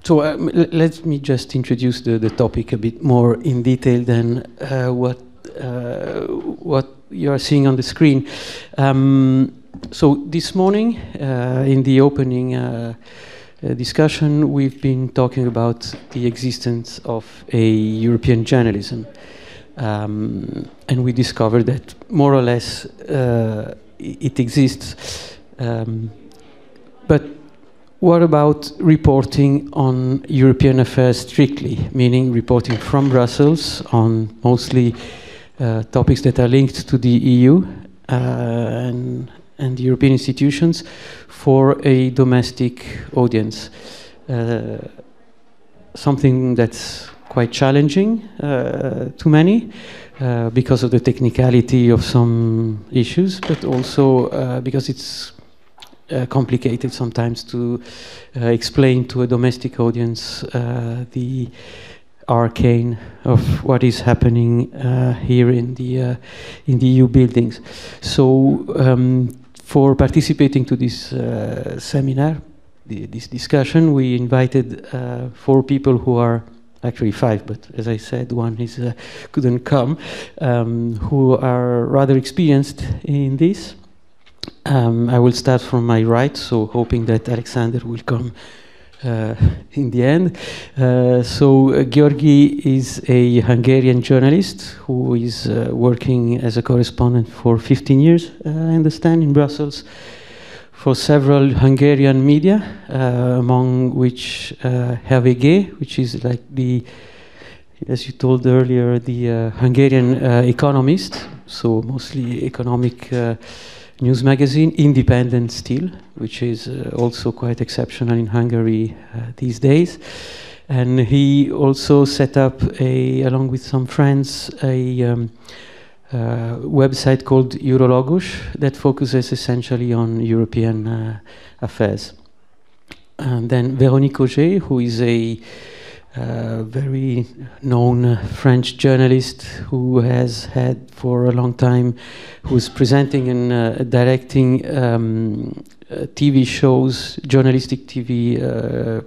So let me just introduce the topic a bit more in detail than what you are seeing on the screen. So this morning, in the opening discussion, we've been talking about the existence of a European journalism. And we discovered that more or less it exists. But what about reporting on European affairs strictly, meaning reporting from Brussels on mostly topics that are linked to the EU and the European institutions for a domestic audience? Something that's quite challenging to many because of the technicality of some issues, but also because it's complicated sometimes to explain to a domestic audience the arcane of what is happening here in the EU buildings. So for participating to this seminar, this discussion, we invited 4 people who are actually 5, but as I said, one is couldn't come, who are rather experienced in this. I will start from my right, so hoping that Alexander will come in the end. So Georgi is a Hungarian journalist who is working as a correspondent for 15 years, I understand, in Brussels, for several Hungarian media, among which HVG, which is like the, as you told earlier, the Hungarian Economist, so mostly economic news magazine, independent still, which is also quite exceptional in Hungary these days. And he also set up, along with some friends, a website called Eurologos that focuses essentially on European affairs. And then Véronique Auger, who is a very known French journalist who has had for a long time, who's presenting and directing TV shows, journalistic TV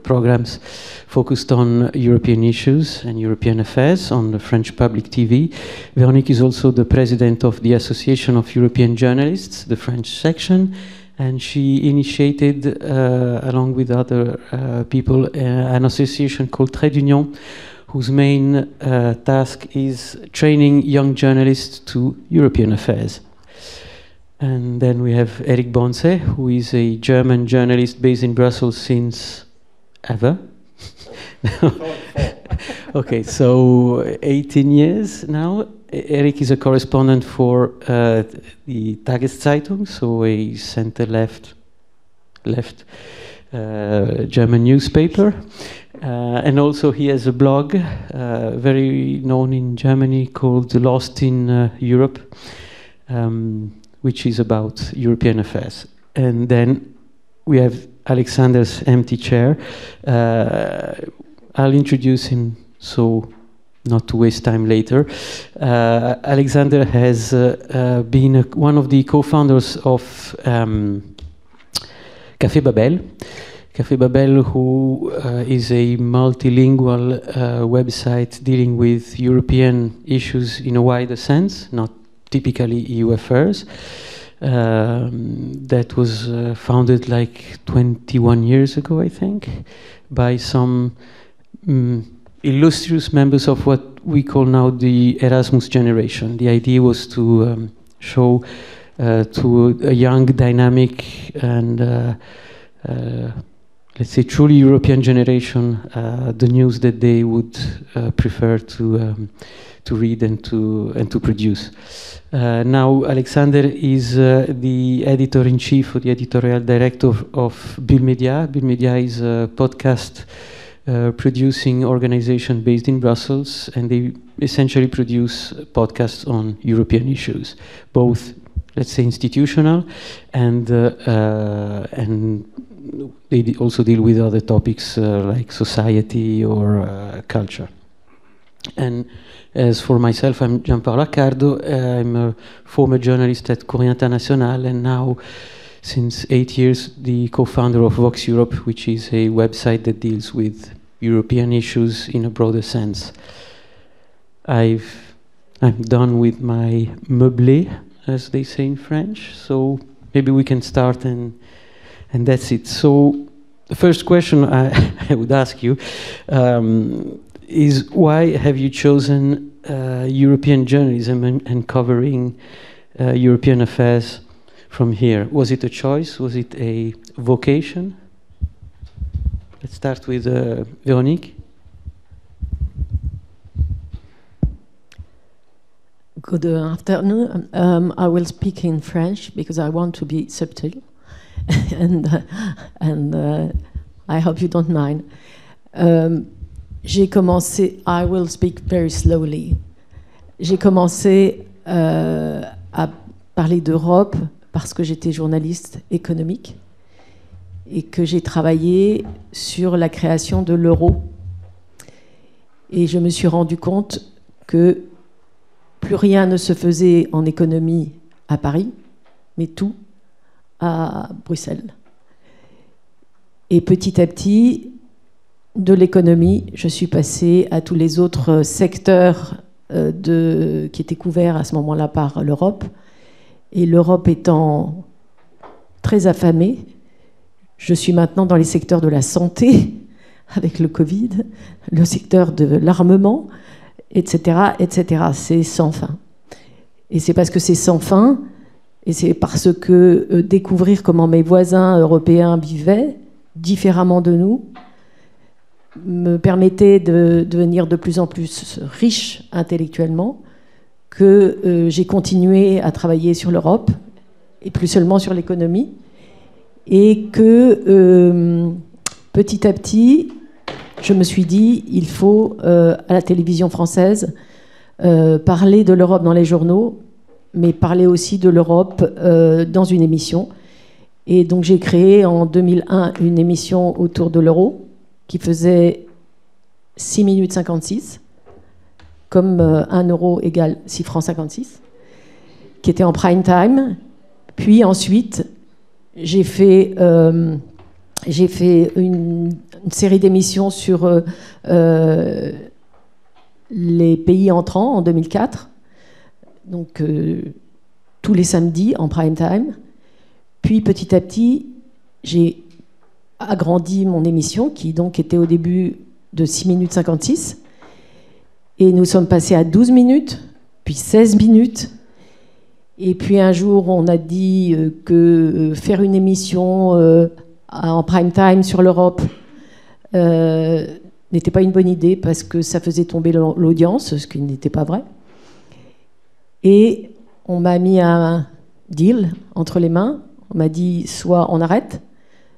programs focused on European issues and European affairs on the French public TV. Véronique is also the president of the Association of European Journalists, the French section, and she initiated, along with other people, an association called Trait d'Union, whose main task is training young journalists to European affairs. And then we have Eric Bonse, who is a German journalist based in Brussels since ever. Okay, so 18 years now. Eric is a correspondent for the Tageszeitung, so a center-left German newspaper. And also he has a blog, very known in Germany, called Lost in Europe, which is about European affairs. And then we have Alexander's empty chair. I'll introduce him so not to waste time later. Alexander has been one of the co-founders of Café Babel. Café Babel, who is a multilingual website dealing with European issues in a wider sense, not typically EU affairs. That was founded like 21 years ago, I think, by some illustrious members of what we call now the Erasmus generation. The idea was to show to a young, dynamic, and let's say truly European generation the news that they would prefer to read and to produce. Now Alexander is the editor-in-chief or the editorial director of Bull Media. Bull Media is a podcast producing organization based in Brussels, and they essentially produce podcasts on European issues, both, let's say, institutional and they also deal with other topics like society or culture. And as for myself, I'm Gianpaolo Accardo. I'm a former journalist at Courrier International, and now, since 8 years, the co-founder of Vox Europe, which is a website that deals with European issues in a broader sense. I'm done with my meublé, as they say in French, so maybe we can start and that's it. So the first question I would ask you is why have you chosen European journalism and covering European affairs from here? Was it a choice? Was it a vocation? Let's start with Véronique. Good afternoon. I will speak in French because I want to be subtle, and I hope you don't mind. J'ai commencé. I will speak very slowly. J'ai commencé à parler d'Europe parce que j'étais journaliste économique et que j'ai travaillé sur la création de l'euro. Et je me suis rendu compte que plus rien ne se faisait en économie à Paris, mais tout à Bruxelles. Et petit à petit, de l'économie, je suis passée à tous les autres secteurs qui étaient couverts à ce moment-là par l'Europe. Et l'Europe étant très affamée, je suis maintenant dans les secteurs de la santé, avec le Covid, le secteur de l'armement, etc., etc. C'est sans fin. Et c'est parce que c'est sans fin, et c'est parce que découvrir comment mes voisins européens vivaient différemment de nous me permettait de devenir de plus en plus riche intellectuellement, que j'ai continué à travailler sur l'Europe, et plus seulement sur l'économie, et que petit à petit, je me suis dit, il faut, à la télévision française, parler de l'Europe dans les journaux, mais parler aussi de l'Europe dans une émission. Et donc j'ai créé en 2001 une émission autour de l'euro, qui faisait 6 minutes 56, comme 1 euro égale 6 francs 56, qui était en prime time. Puis ensuite, j'ai fait une série d'émissions sur les pays entrants en 2004, donc tous les samedis en prime time. Puis petit à petit, j'ai agrandi mon émission, qui donc était au début de 6 minutes 56, et nous sommes passés à 12 minutes, puis 16 minutes. Et puis un jour, on a dit que faire une émission en prime time sur l'Europe n'était pas une bonne idée parce que ça faisait tomber l'audience, ce qui n'était pas vrai. Et on m'a mis un deal entre les mains. On m'a dit soit on arrête,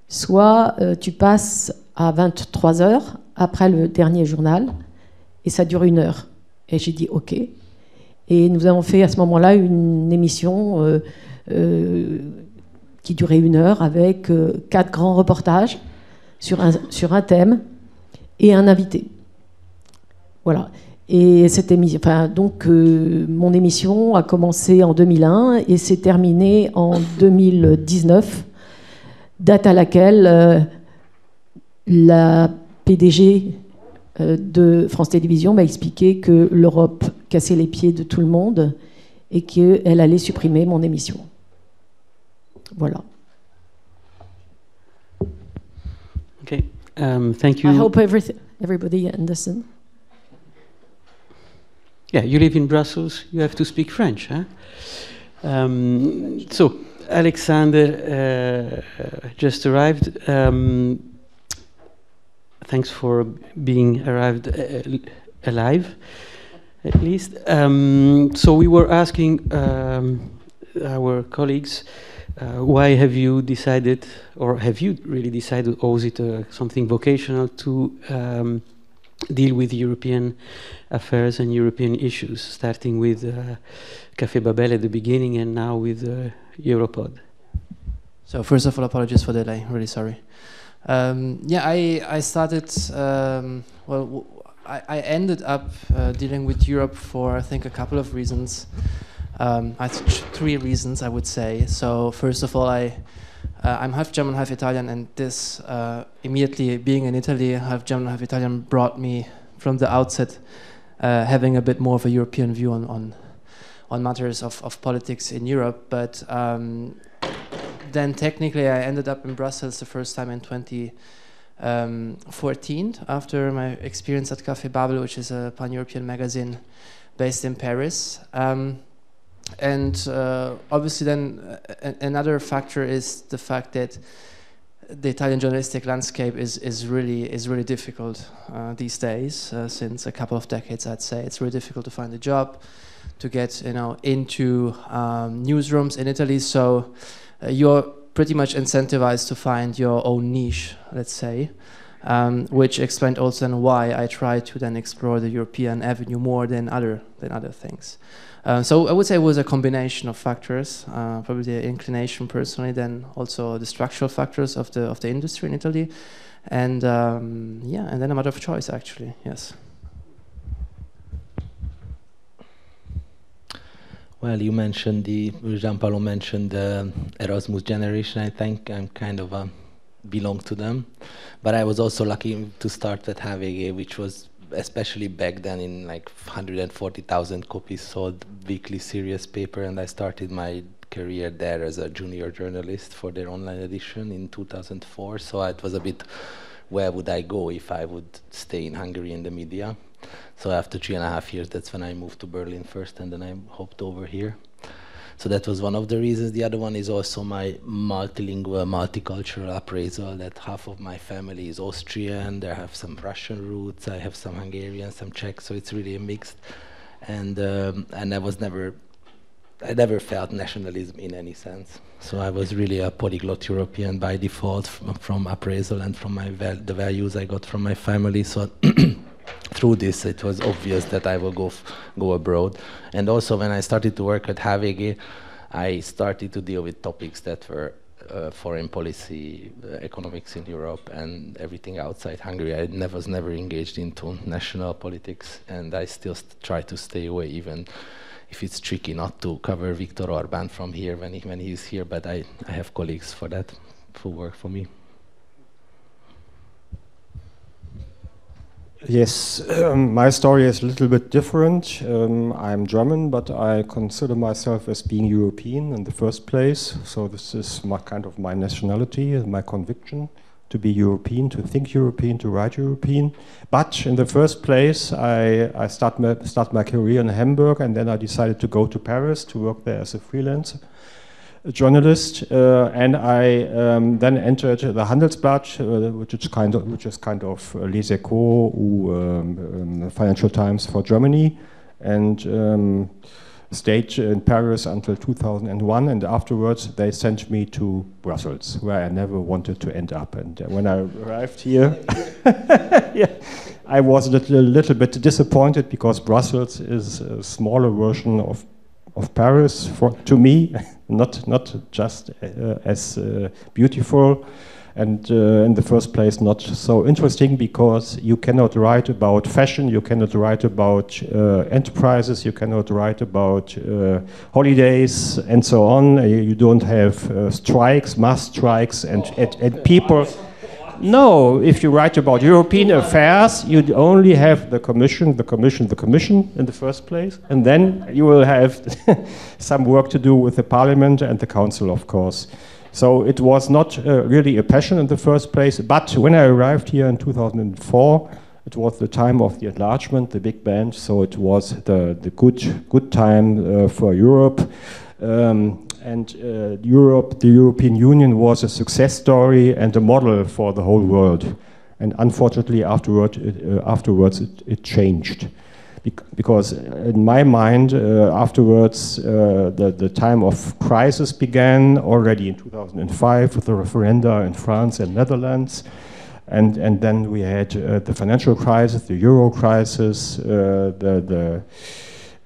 soit tu passes à 23h après le dernier journal et ça dure 1 heure. Et j'ai dit OK. Et nous avons fait à ce moment-là une émission qui durait 1 heure avec 4 grands reportages sur un thème et un invité. Voilà. Et cette émission, donc mon émission a commencé en 2001 et s'est terminée en 2019, date à laquelle la PDG de France Télévisions m'a expliqué que l'Europe cassait les pieds de tout le monde et qu'elle allait supprimer mon émission. Voilà. Okay. Thank you. I hope everybody understands. Yeah, you live in Brussels, you have to speak French, huh? So, Alexander just arrived. Thanks for being arrived alive, at least. So we were asking our colleagues, why have you decided, or have you really decided, or is it something vocational to deal with European affairs and European issues, starting with Café Babel at the beginning and now with Europod? So first of all, apologies for the delay, really sorry. Yeah, I started, I ended up dealing with Europe for, I think, a couple of reasons. I had 3 reasons, I would say. So first of all, I I'm half German, half Italian, and this immediately being in Italy, half German, half Italian, brought me from the outset having a bit more of a European view on matters of politics in Europe. But then technically I ended up in Brussels the first time in 2014 after my experience at Café Babel, which is a pan-European magazine based in Paris. And obviously then another factor is the fact that the Italian journalistic landscape is really difficult these days. Since a couple of decades, I'd say it's really difficult to find a job, to get into newsrooms in Italy. So you're pretty much incentivized to find your own niche, let's say, which explained also then why I try to then explore the European avenue more than other things. So I would say it was a combination of factors, probably the inclination personally, then also the structural factors of the industry in Italy, and yeah, and then a matter of choice actually. Yes. Well, you mentioned Gianpaolo mentioned the Erasmus generation. I think I'm kind of belong to them, but I was also lucky to start at HVG, which was, especially back then, in like 140,000 copies sold weekly serious paper, and I started my career there as a junior journalist for their online edition in 2004. So it was a bit, where would I go if I would stay in Hungary in the media? So after 3.5 years, that's when I moved to Berlin first, and then I hopped over here. So that was one of the reasons. The other one is also my multilingual, multicultural appraisal, that half of my family is Austrian, there have some Russian roots, I have some Hungarian, some Czech, so it's really a mixed. And I never felt nationalism in any sense. So I was really a polyglot European by default from appraisal and from the values I got from my family. So through this, it was obvious that I will go abroad. And also, when I started to work at HVG, I started to deal with topics that were foreign policy, economics in Europe, and everything outside Hungary. I was never engaged into national politics, and I still try to stay away, even if it's tricky not to cover Viktor Orbán from here when he's here. But I have colleagues for that who work for me. Yes, my story is a little bit different. I'm German, but I consider myself as being European in the first place. So this is kind of my nationality, my conviction, to be European, to think European, to write European. But in the first place, I start my career in Hamburg, and then I decided to go to Paris to work there as a freelance journalist, and I then entered the Handelsblatt, which is kind of Les Echos, Financial Times for Germany, and stayed in Paris until 2001. And afterwards, they sent me to Brussels, where I never wanted to end up. And when I arrived here, yeah, I was a little bit disappointed, because Brussels is a smaller version of Paris to me, not just as beautiful, and in the first place not so interesting, because you cannot write about fashion, you cannot write about enterprises, you cannot write about holidays and so on. You don't have strikes, mass strikes, and people. No, if you write about European affairs, you only have the Commission in the first place, and then you will have some work to do with the Parliament and the Council, of course. So it was not really a passion in the first place, but when I arrived here in 2004, it was the time of the enlargement, the big bang, so it was the good time for Europe. The European Union was a success story and a model for the whole world. And unfortunately, afterwards, it changed. Because in my mind, afterwards, the time of crisis began already in 2005 with the referenda in France and Netherlands. And then we had the financial crisis, the euro crisis,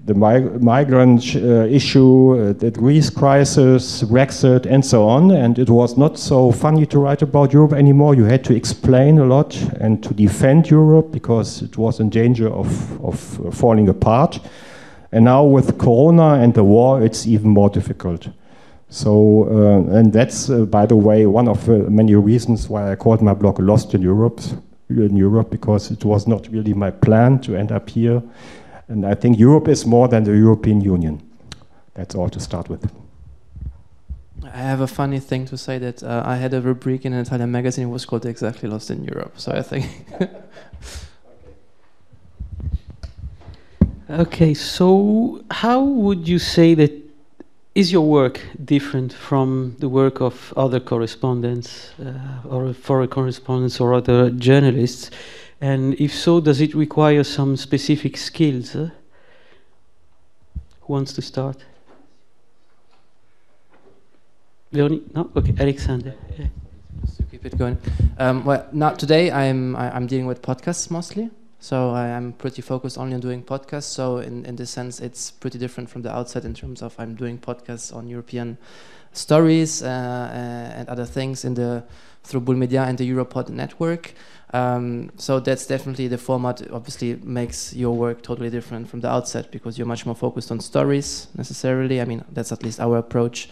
the migrant issue, the Greece crisis, Brexit, and so on. And it was not so funny to write about Europe anymore. You had to explain a lot and to defend Europe, because it was in danger of falling apart. And now with Corona and the war, it's even more difficult. So, and that's, by the way, one of the many reasons why I called my blog Lost in Europe, because it was not really my plan to end up here. And I think Europe is more than the European Union. That's all to start with. I have a funny thing to say that I had a rubric in an Italian magazine. It was called exactly Lost in Europe. So I think. Okay, so how would you say that is your work different from the work of other correspondents or foreign correspondents or other journalists? And if so, does it require some specific skills? Who wants to start? Leonie? No? Okay, Alexander. Yeah. Just to keep it going. Well, now today I'm dealing with podcasts mostly. So I'm pretty focused only on doing podcasts. So in this sense, it's pretty different from the outside in terms of I'm doing podcasts on European stories and other things through Bull Media and the Europod network. So that's definitely the format. Obviously, makes your work totally different from the outset because you're much more focused on stories necessarily. I mean, that's at least our approach.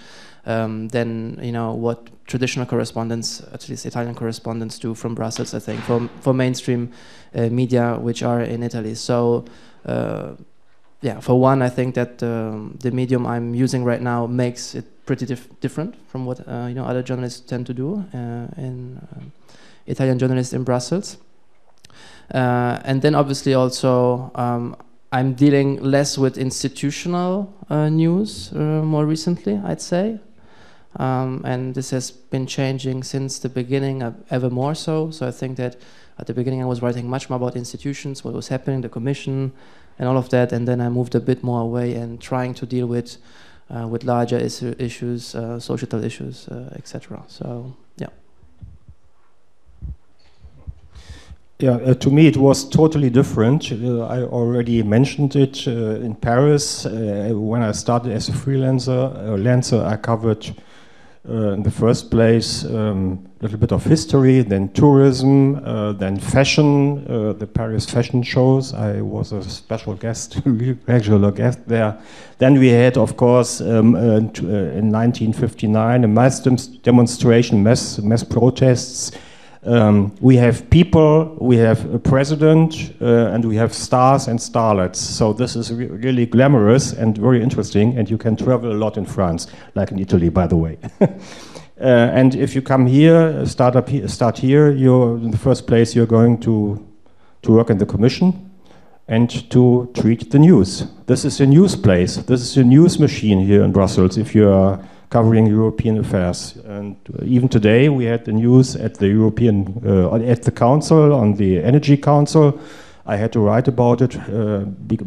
Than what traditional correspondents, at least Italian correspondents, do from Brussels. I think for mainstream media which are in Italy. So yeah, for one, I think that the medium I'm using right now makes it pretty different from what other journalists tend to do in Italian journalists in Brussels. And then obviously also I'm dealing less with institutional news more recently, I'd say. And this has been changing since the beginning, ever more so. So I think that at the beginning I was writing much more about institutions, what was happening, the commission, and all of that. And then I moved a bit more away and trying to deal with larger issues, societal issues, etc. So yeah. Yeah, to me it was totally different. I already mentioned it in Paris. When I started as a freelancer, I covered in the first place a little bit of history, then tourism, then fashion, the Paris fashion shows. I was a special guest, regular guest there. Then we had, of course, in 1959, a mass demonstration, mass protests. We have people, we have a president, and we have stars and starlets. So this is really glamorous and very interesting, and you can travel a lot in France, like in Italy, by the way. And if you come here, start here, you're in the first place, you're going to work in the commission and to treat the news. This is a news place. This is a news machine here in Brussels, if you are covering European affairs. And even today we had the news at the at the Council, on the Energy Council. I had to write about it,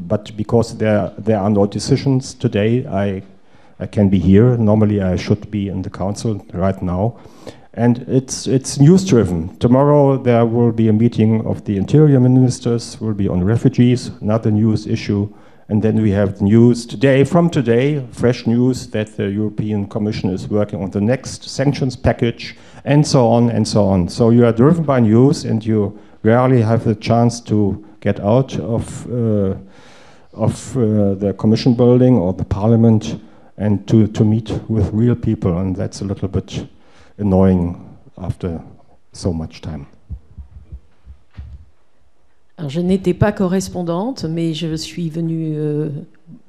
but because there are no decisions today, I can be here. Normally I should be in the Council right now. And it's news driven. Tomorrow there will be a meeting of the interior ministers, will be on refugees, another news issue. And then we have news today, fresh news that the European Commission is working on the next sanctions package, and so on and so on. So you are driven by news, and you rarely have the chance to get out of the Commission building or the Parliament and to meet with real people, and that's a little bit annoying after so much time. Alors, je n'étais pas correspondante, mais je suis venue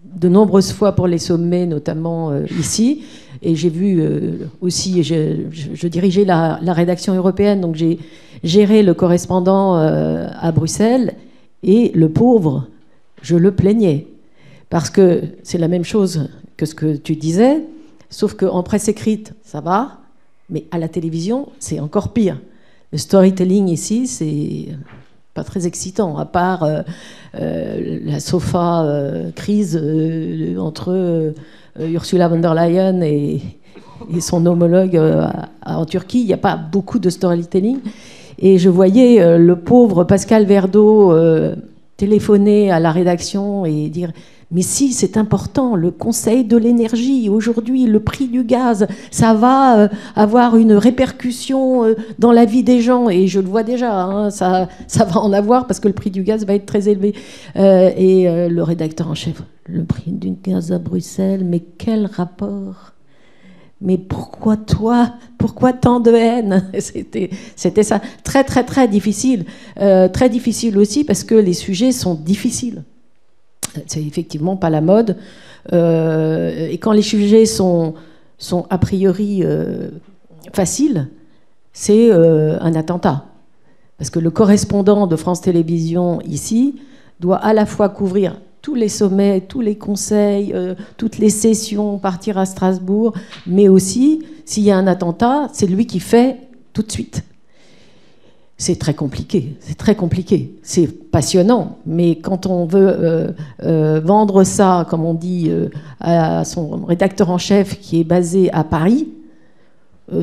de nombreuses fois pour les sommets, notamment ici. Et j'ai vu aussi, je dirigeais la rédaction européenne, donc j'ai géré le correspondant à Bruxelles. Et le pauvre, je le plaignais. Parce que c'est la même chose que ce que tu disais, sauf qu'en presse écrite, ça va, mais à la télévision, c'est encore pire. Le storytelling ici, c'est pas très excitant, à part la sofa crise entre Ursula von der Leyen et son homologue en Turquie. Il n'y a pas beaucoup de storytelling. Et je voyais le pauvre Pascal Verdeau téléphoner à la rédaction et dire « Mais si, c'est important, le Conseil de l'énergie, aujourd'hui, le prix du gaz, ça va avoir une répercussion dans la vie des gens. » Et je le vois déjà, hein, ça va en avoir parce que le prix du gaz va être très élevé. Et le rédacteur en chef, le prix du gaz à Bruxelles, mais quel rapport ? mais pourquoi toi? Pourquoi tant de haine? C'était ça. Très, très, très difficile. Très difficile aussi parce que les sujets sont difficiles. C'est effectivement pas la mode. Et quand les sujets sont a priori faciles, c'est un attentat. Parce que le correspondant de France Télévisions ici doit à la fois couvrir tous les sommets, tous les conseils, toutes les sessions, partir à Strasbourg, mais aussi, s'il y a un attentat, c'est lui qui fait tout de suite. C'est très compliqué, c'est passionnant, mais quand on veut vendre ça, comme on dit, à son rédacteur en chef qui est basé à Paris,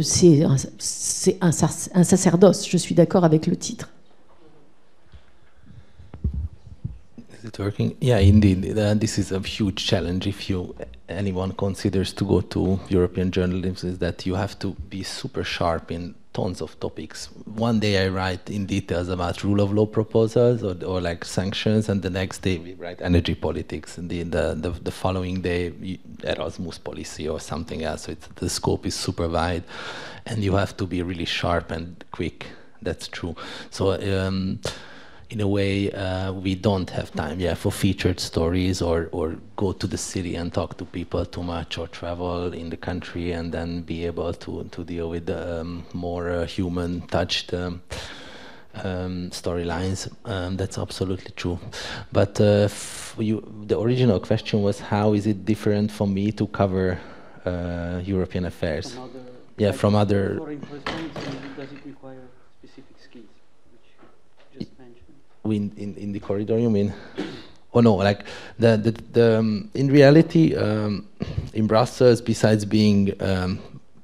c'est un sacerdoce, je suis d'accord avec le titre. Is it working? Yeah, indeed. This is a huge challenge if anyone considers to go to European journalism, is that you have to be super sharp in tons of topics. One day I write in details about rule of law proposals or like sanctions, and the next day we write energy politics, and the following day Erasmus policy or something else. So the scope is super wide, and you have to be really sharp and quick. That's true. So in a way, we don't have time, for featured stories or go to the city and talk to people too much, or travel in the country and then be able to deal with more human-touched storylines. That's absolutely true. But the original question was, how is it different for me to cover European affairs? From other. Foreign correspondence, does it require specific skills? In the corridor, you mean? Oh no, like in reality, in Brussels, besides being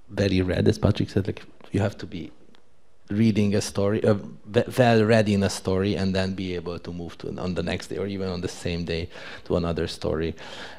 very read, as Patrick said, like you have to be reading a story, well read in a story, and then be able to move on the next day or even on the same day to another story,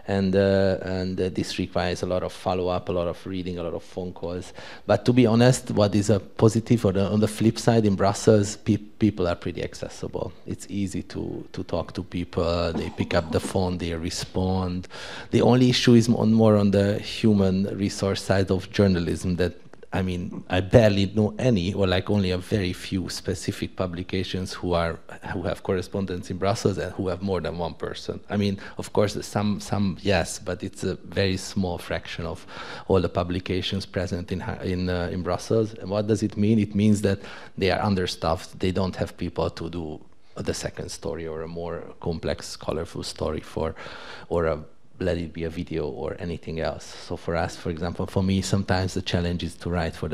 and this requires a lot of follow-up, a lot of reading, a lot of phone calls. But to be honest, what is a positive, on the flip side, in Brussels, people are pretty accessible. It's easy to talk to people. They pick up the phone, they respond. The only issue is more on the human resource side of journalism, that I mean, I barely know any, or like only a very few specific publications who have correspondents in Brussels and who have more than one person. I mean, of course, some yes, but it's a very small fraction of all the publications present in Brussels. And what does it mean? It means that they are understaffed. They don't have people to do the second story or a more complex, colorful story let it be a video or anything else. So for us, for example, for me, sometimes the challenge is to write for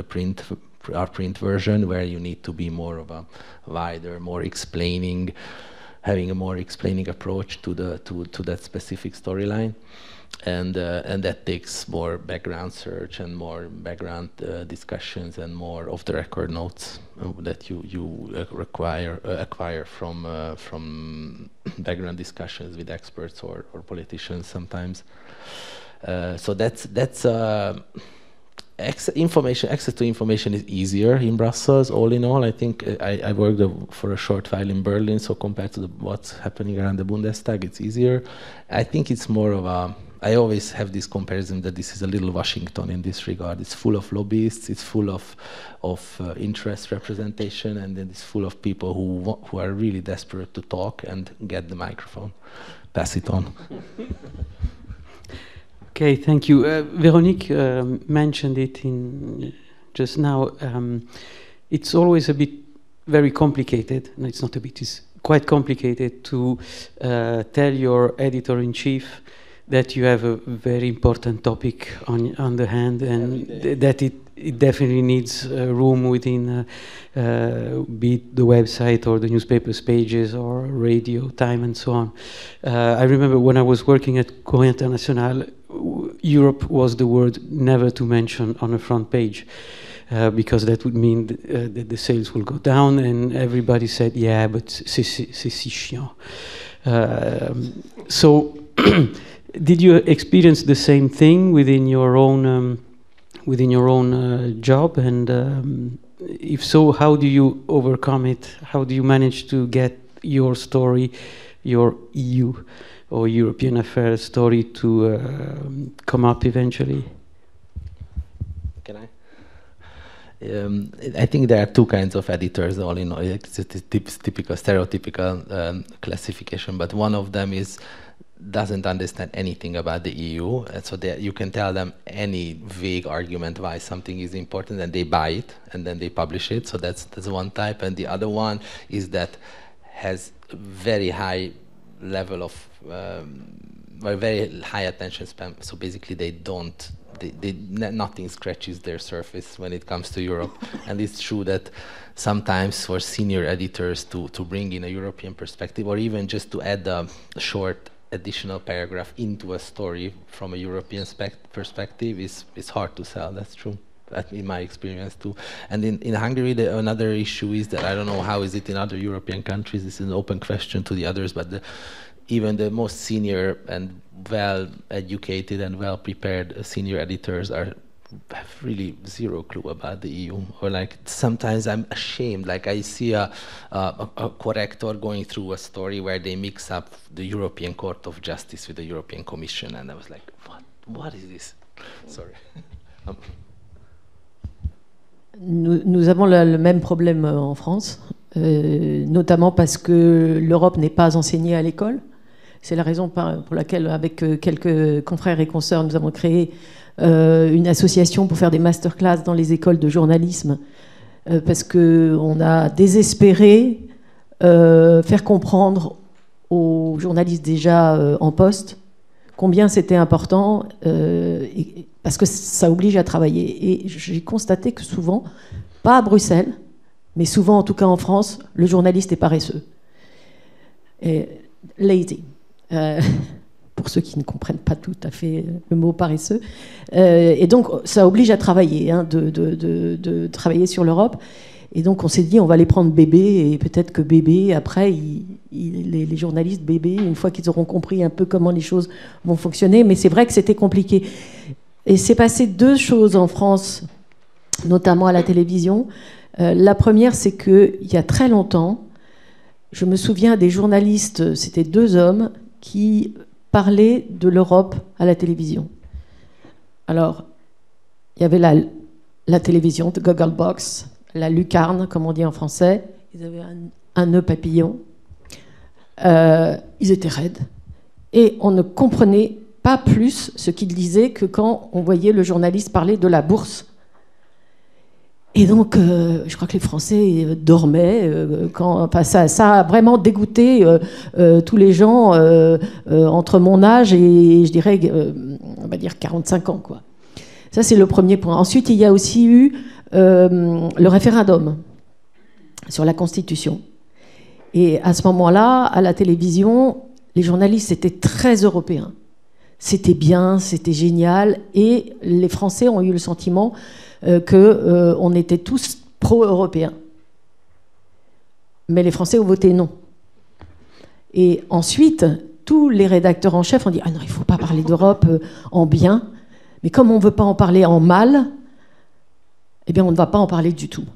our print version, where you need to be more of a wider, more explaining, having a more explaining approach to that specific storyline, and that takes more background search and more background discussions and more off-the-record notes that you acquire from background discussions with experts or politicians sometimes. So that's access to information is easier in Brussels. All in all, I think I worked for a short while in Berlin, so compared to what's happening around the Bundestag, it's easier. I think it's more of a. I always have this comparison that this is a little Washington in this regard. It's full of lobbyists, it's full of interest representation, and then it's full of people who are really desperate to talk and get the microphone. Pass it on. Okay, thank you. Véronique mentioned it just now. It's always very complicated. No, it's not a bit, it's quite complicated to tell your editor-in-chief that you have a very important topic on the hand, and that it definitely needs room within be it the website or the newspaper's pages or radio time and so on. I remember when I was working at Courrier International, Europe was the word never to mention on a front page, because that would mean that the sales will go down, and everybody said, yeah, but c'est si chiant. So did you experience the same thing within your own job? And if so, how do you overcome it? How do you manage to get your story, your EU or European affairs story, to come up eventually? Can I? I think there are two kinds of editors. All in all, it's a typical, stereotypical classification. But one of them doesn't understand anything about the EU, and so you can tell them any vague argument why something is important, and they buy it, and then they publish it. So that's one type. And the other one is that has very high level of very high attention span. So basically, nothing scratches their surface when it comes to Europe. And it's true that sometimes for senior editors to bring in a European perspective, or even just to add a short additional paragraph into a story from a European perspective is hard to sell. That's true, in my experience too. And in Hungary, another issue is that I don't know how is it in other European countries. This is an open question to the others, but even the most senior and well-educated and well-prepared senior editors have really zero clue about the EU. Or like sometimes I'm ashamed. Like I see a corrector going through a story where they mix up the European Court of Justice with the European Commission, and I was like, what is this? Sorry. Nous avons le même problème en France, notamment parce que l'Europe n'est pas enseignée à l'école. C'est la raison pour laquelle, avec quelques confrères et consoeurs, nous avons créé une association pour faire des masterclass dans les écoles de journalisme, parce qu'on a désespéré faire comprendre aux journalistes déjà en poste combien c'était important, parce que ça oblige à travailler. Et j'ai constaté que souvent, pas à Bruxelles, mais souvent en tout cas en France, le journaliste est paresseux. Et lazy. Pour ceux qui ne comprennent pas tout à fait le mot paresseux. Et donc, ça oblige à travailler, de travailler sur l'Europe. Et donc, on s'est dit, on va les prendre bébés, et peut-être que bébés, après, les journalistes bébés, une fois qu'ils auront compris un peu comment les choses vont fonctionner, mais c'est vrai que c'était compliqué. Et c'est passé deux choses en France, notamment à la télévision. La première, c'est qu'il y a très longtemps, je me souviens des journalistes, c'était deux hommes, qui parlaient de l'Europe à la télévision. Alors, il y avait la télévision, de Gogglebox, la lucarne, comme on dit en français. Ils avaient un nœud papillon. Ils étaient raides. Et on ne comprenait pas plus ce qu'ils disaient que quand on voyait le journaliste parler de la bourse. Et donc, je crois que les Français dormaient. Ça a vraiment dégoûté tous les gens entre mon âge et, je dirais, on va dire 45 ans, quoi. Ça, c'est le premier point. Ensuite, il y a aussi eu le référendum sur la Constitution. Et à ce moment-là, à la télévision, les journalistes étaient très européens. C'était bien, c'était génial. Et les Français ont eu le sentiment qu'on était tous pro-européens. Mais les Français ont voté non. Et ensuite, tous les rédacteurs en chef ont dit « Ah non, il ne faut pas parler d'Europe en bien. Mais comme on ne veut pas en parler en mal, eh bien, on ne va pas en parler du tout. »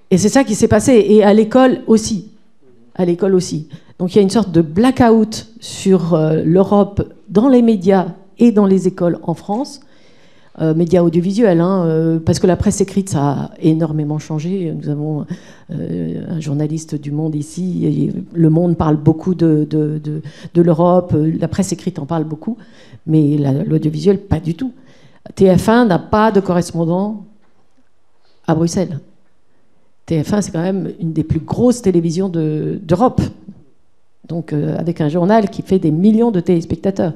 Et c'est ça qui s'est passé. Et à l'école aussi. À l'école aussi. Donc, il y a une sorte de blackout sur l'Europe dans les médias et dans les écoles en France. Médias audiovisuels, parce que la presse écrite, ça a énormément changé. Nous avons un journaliste du Monde ici. Et le Monde parle beaucoup de l'Europe. La presse écrite en parle beaucoup. Mais l'audiovisuel, pas du tout. TF1 n'a pas de correspondant à Bruxelles. TF1, c'est quand même une des plus grosses télévisions d'Europe. Donc, avec un journal qui fait des millions de téléspectateurs.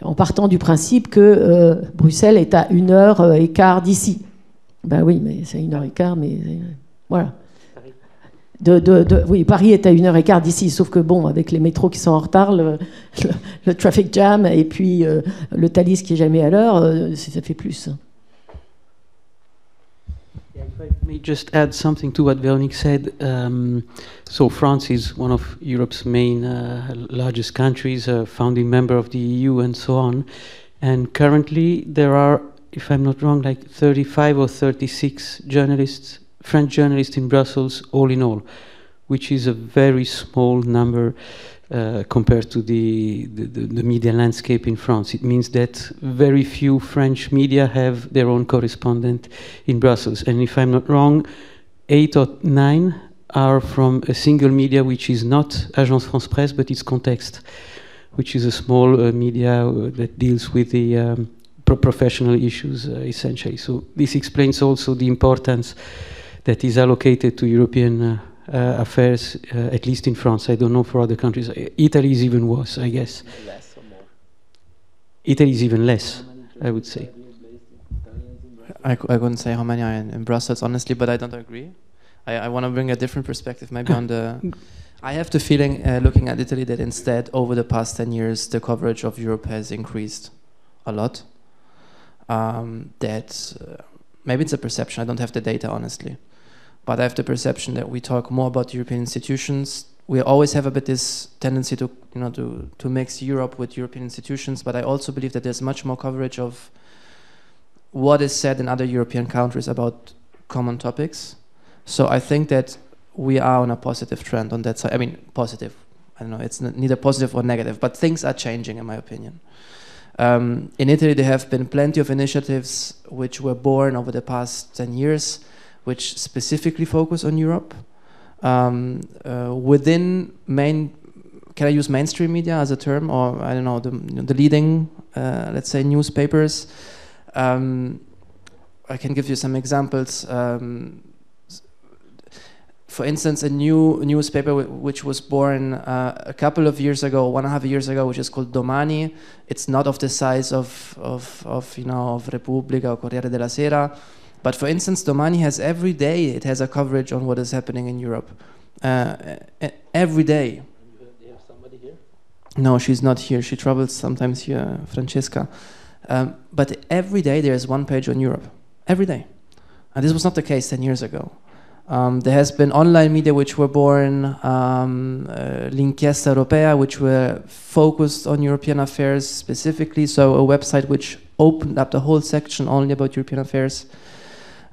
En partant du principe que Bruxelles est à 1h15 d'ici. Ben oui, mais c'est 1h15, mais voilà. Oui, Paris est à 1h15 d'ici, sauf que bon, avec les métros qui sont en retard, le traffic jam et puis le Thalys qui est jamais à l'heure, ça fait plus. If I may just add something to what Véronique said. So France is one of Europe's main largest countries, a founding member of the EU and so on. And currently there are, if I'm not wrong, like 35 or 36 journalists, French journalists in Brussels, all in all. which is a very small number compared to the media landscape in France. It means that very few French media have their own correspondent in Brussels. And if I'm not wrong, 8 or 9 are from a single media, which is not Agence France Presse, but it's Context, which is a small media that deals with the professional issues, essentially. So this explains also the importance that is allocated to European affairs, at least in France. I don't know for other countries. Italy is even worse, I guess. Less or more? Italy is even less, I would say. I couldn't say how many are in Brussels, honestly, but I don't agree. I want to bring a different perspective, maybe on the... I have the feeling, looking at Italy, that instead, over the past 10 years, the coverage of Europe has increased a lot. Maybe it's a perception, I don't have the data, honestly. But I have the perception that we talk more about European institutions. We always have a bit this tendency to, to mix Europe with European institutions, but I also believe that there's much more coverage of what is said in other European countries about common topics. So I think that we are on a positive trend on that side. I mean, positive. I don't know, it's neither positive or negative, but things are changing, in my opinion. In Italy, there have been plenty of initiatives which were born over the past 10 years, which specifically focus on Europe. Within can I use mainstream media as a term, or I don't know, the leading, let's say, newspapers? I can give you some examples. For instance, a new newspaper which was born a couple of years ago, 1.5 years ago, which is called Domani. It's not of the size of Repubblica or Corriere della Sera, but for instance, Domani has every day, it has a coverage on what is happening in Europe. Every day. Do you have somebody here? No, she's not here. She travels sometimes here, Francesca. But every day there is one page on Europe. Every day. And this was not the case 10 years ago. There has been online media which were born, L'Inchiesta Europea, which were focused on European affairs specifically, so a website which opened up the whole section only about European affairs.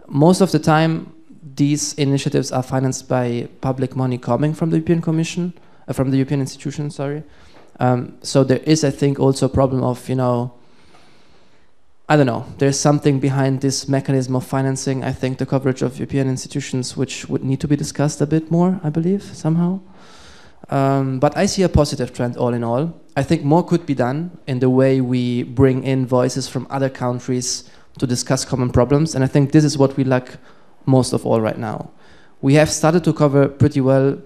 Most of the time, these initiatives are financed by public money coming from the European Commission, from the European institutions, sorry. So there is, I think, also a problem of, I don't know, there's something behind this mechanism of financing, I think, the coverage of European institutions, which would need to be discussed a bit more, I believe, somehow. But I see a positive trend all in all. I think more could be done in the way we bring in voices from other countries to discuss common problems, and I think this is what we lack most of all right now. We have started to cover pretty well,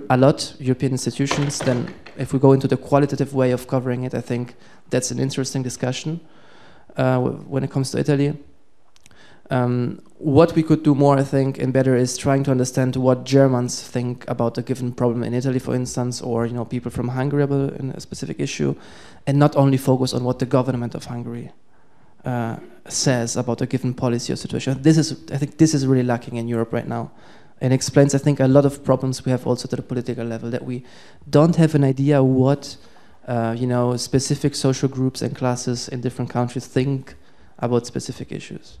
a lot European institutions. Then if we go into the qualitative way of covering it, I think that's an interesting discussion. When it comes to Italy. What we could do more, I think, and better is trying to understand what Germans think about a given problem in Italy, for instance, or people from Hungary about a specific issue, and not only focus on what the government of Hungary says about a given policy or situation. I think this is really lacking in Europe right now, and explains, I think, a lot of problems we have also to the political level, that we don't have an idea what specific social groups and classes in different countries think about specific issues.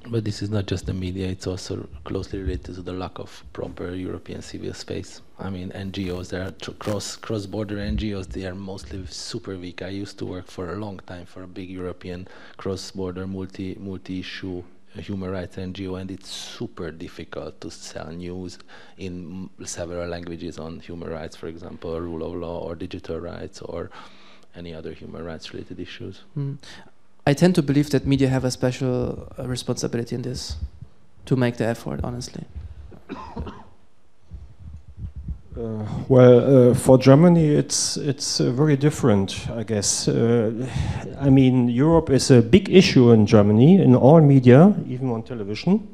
But this is not just the media, it's also closely related to the lack of proper European civil space. I mean, NGOs, there are cross-border NGOs, they are mostly super weak. I used to work for a long time for a big European cross-border multi-issue human rights NGO, and it's super difficult to sell news in several languages on human rights, for example, rule of law or digital rights or any other human rights related issues. I tend to believe that media have a special responsibility in this, to make the effort, honestly. For Germany, it's very different, I guess. I mean, Europe is a big issue in Germany, in all media, even on television.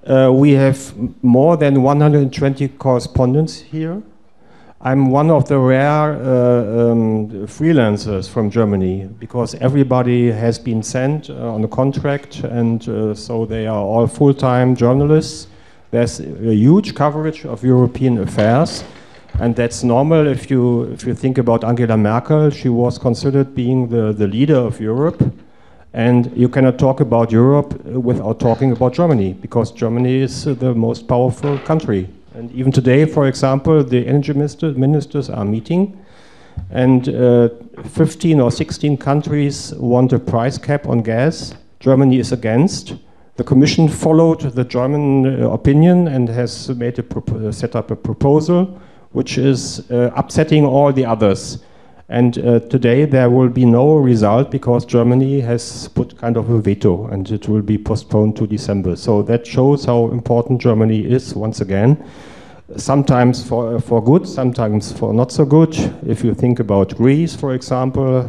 We have more than 120 correspondents here. I'm one of the rare freelancers from Germany, because everybody has been sent on a contract, and so they are all full-time journalists. There's a huge coverage of European affairs, and that's normal. If you think about Angela Merkel, she was considered being the leader of Europe, and you cannot talk about Europe without talking about Germany, because Germany is the most powerful country And even today, for example, the energy ministers are meeting, and 15 or 16 countries want a price cap on gas. Germany is against. The Commission followed the German opinion and has made set up a proposal which is upsetting all the others. And today there will be no result because Germany has put kind of a veto, and it will be postponed to December. So that shows how important Germany is once again. Sometimes for good, sometimes for not so good. If you think about Greece, for example,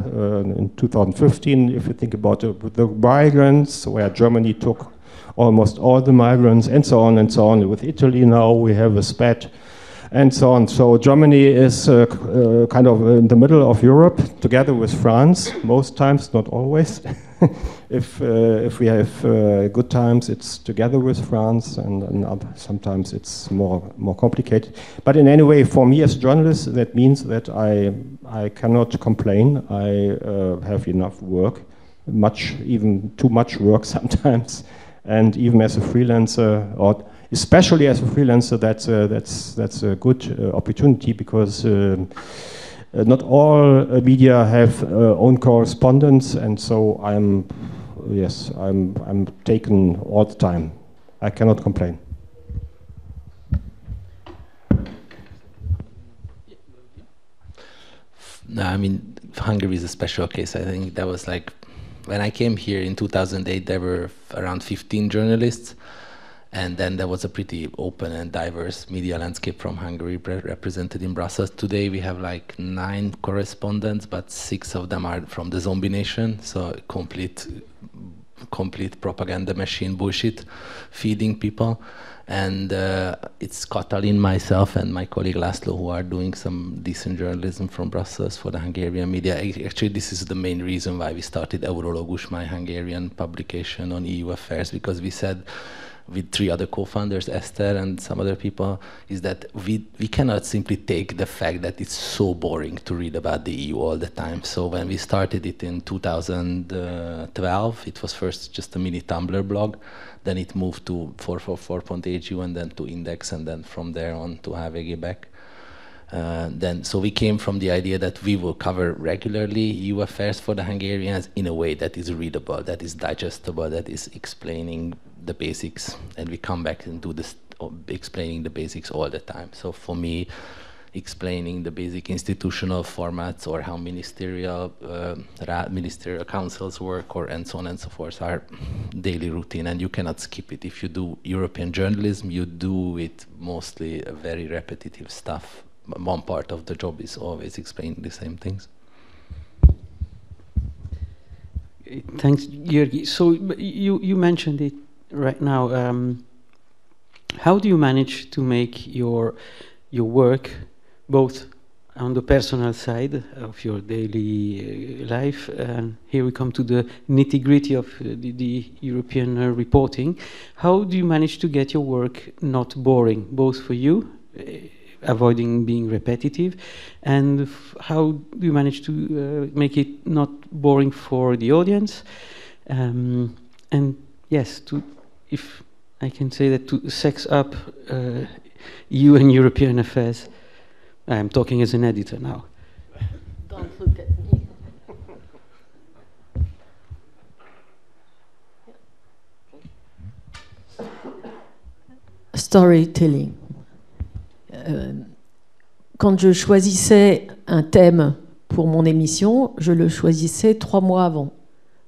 in 2015, if you think about the migrants, where Germany took almost all the migrants, and so on and so on. With Italy now, we have a spat, and so on. So Germany is kind of in the middle of Europe, together with France, most times, not always. If we have good times, it's together with France, and sometimes it's more complicated. But in any way, for me as a journalist, that means that I cannot complain. I have enough work, even too much work sometimes, and even as a freelancer, or especially as a freelancer, that's a good opportunity, because not all media have own correspondents, and so I'm taken all the time. I cannot complain. No, I mean, Hungary is a special case. I think that was like, when I came here in 2008, there were around 15 journalists. And then there was a pretty open and diverse media landscape from Hungary represented in Brussels. Today we have like 9 correspondents, but 6 of them are from the zombie nation. So complete propaganda machine bullshit feeding people. And it's Katalin, myself, and my colleague Laszlo who are doing some decent journalism from Brussels for the Hungarian media. Actually, this is the main reason why we started Eurologus, my Hungarian publication on EU affairs, because we said, with 3 other co-founders, Esther and some other people, is that we cannot simply take the fact that it's so boring to read about the EU all the time. So when we started it in 2012, it was first just a mini Tumblr blog, then it moved to 444.hu, and then to Index, and then from there on to HVG back. So we came from the idea that we will cover regularly EU affairs for the Hungarians in a way that is readable, that is digestible, that is explaining the basics, and we come back and do this, explaining the basics all the time. So for me, explaining the basic institutional formats, or how ministerial councils work, or and so on and so forth, are daily routine, and you cannot skip it. If you do European journalism, you do it mostly very repetitive stuff. One part of the job is always explaining the same things. Thanks, Jörgi. So you mentioned it right now. How do you manage to make your work both on the personal side of your daily life, and here we come to the nitty-gritty of the European reporting. How do you manage to get your work not boring, both for you, avoiding being repetitive, and how do you manage to make it not boring for the audience? And yes, if I can say that, to sex up EU and European affairs. I'm talking as an editor now. Don't look at me. Storytelling. Quand je choisissais un thème pour mon émission, je le choisissais 3 mois avant,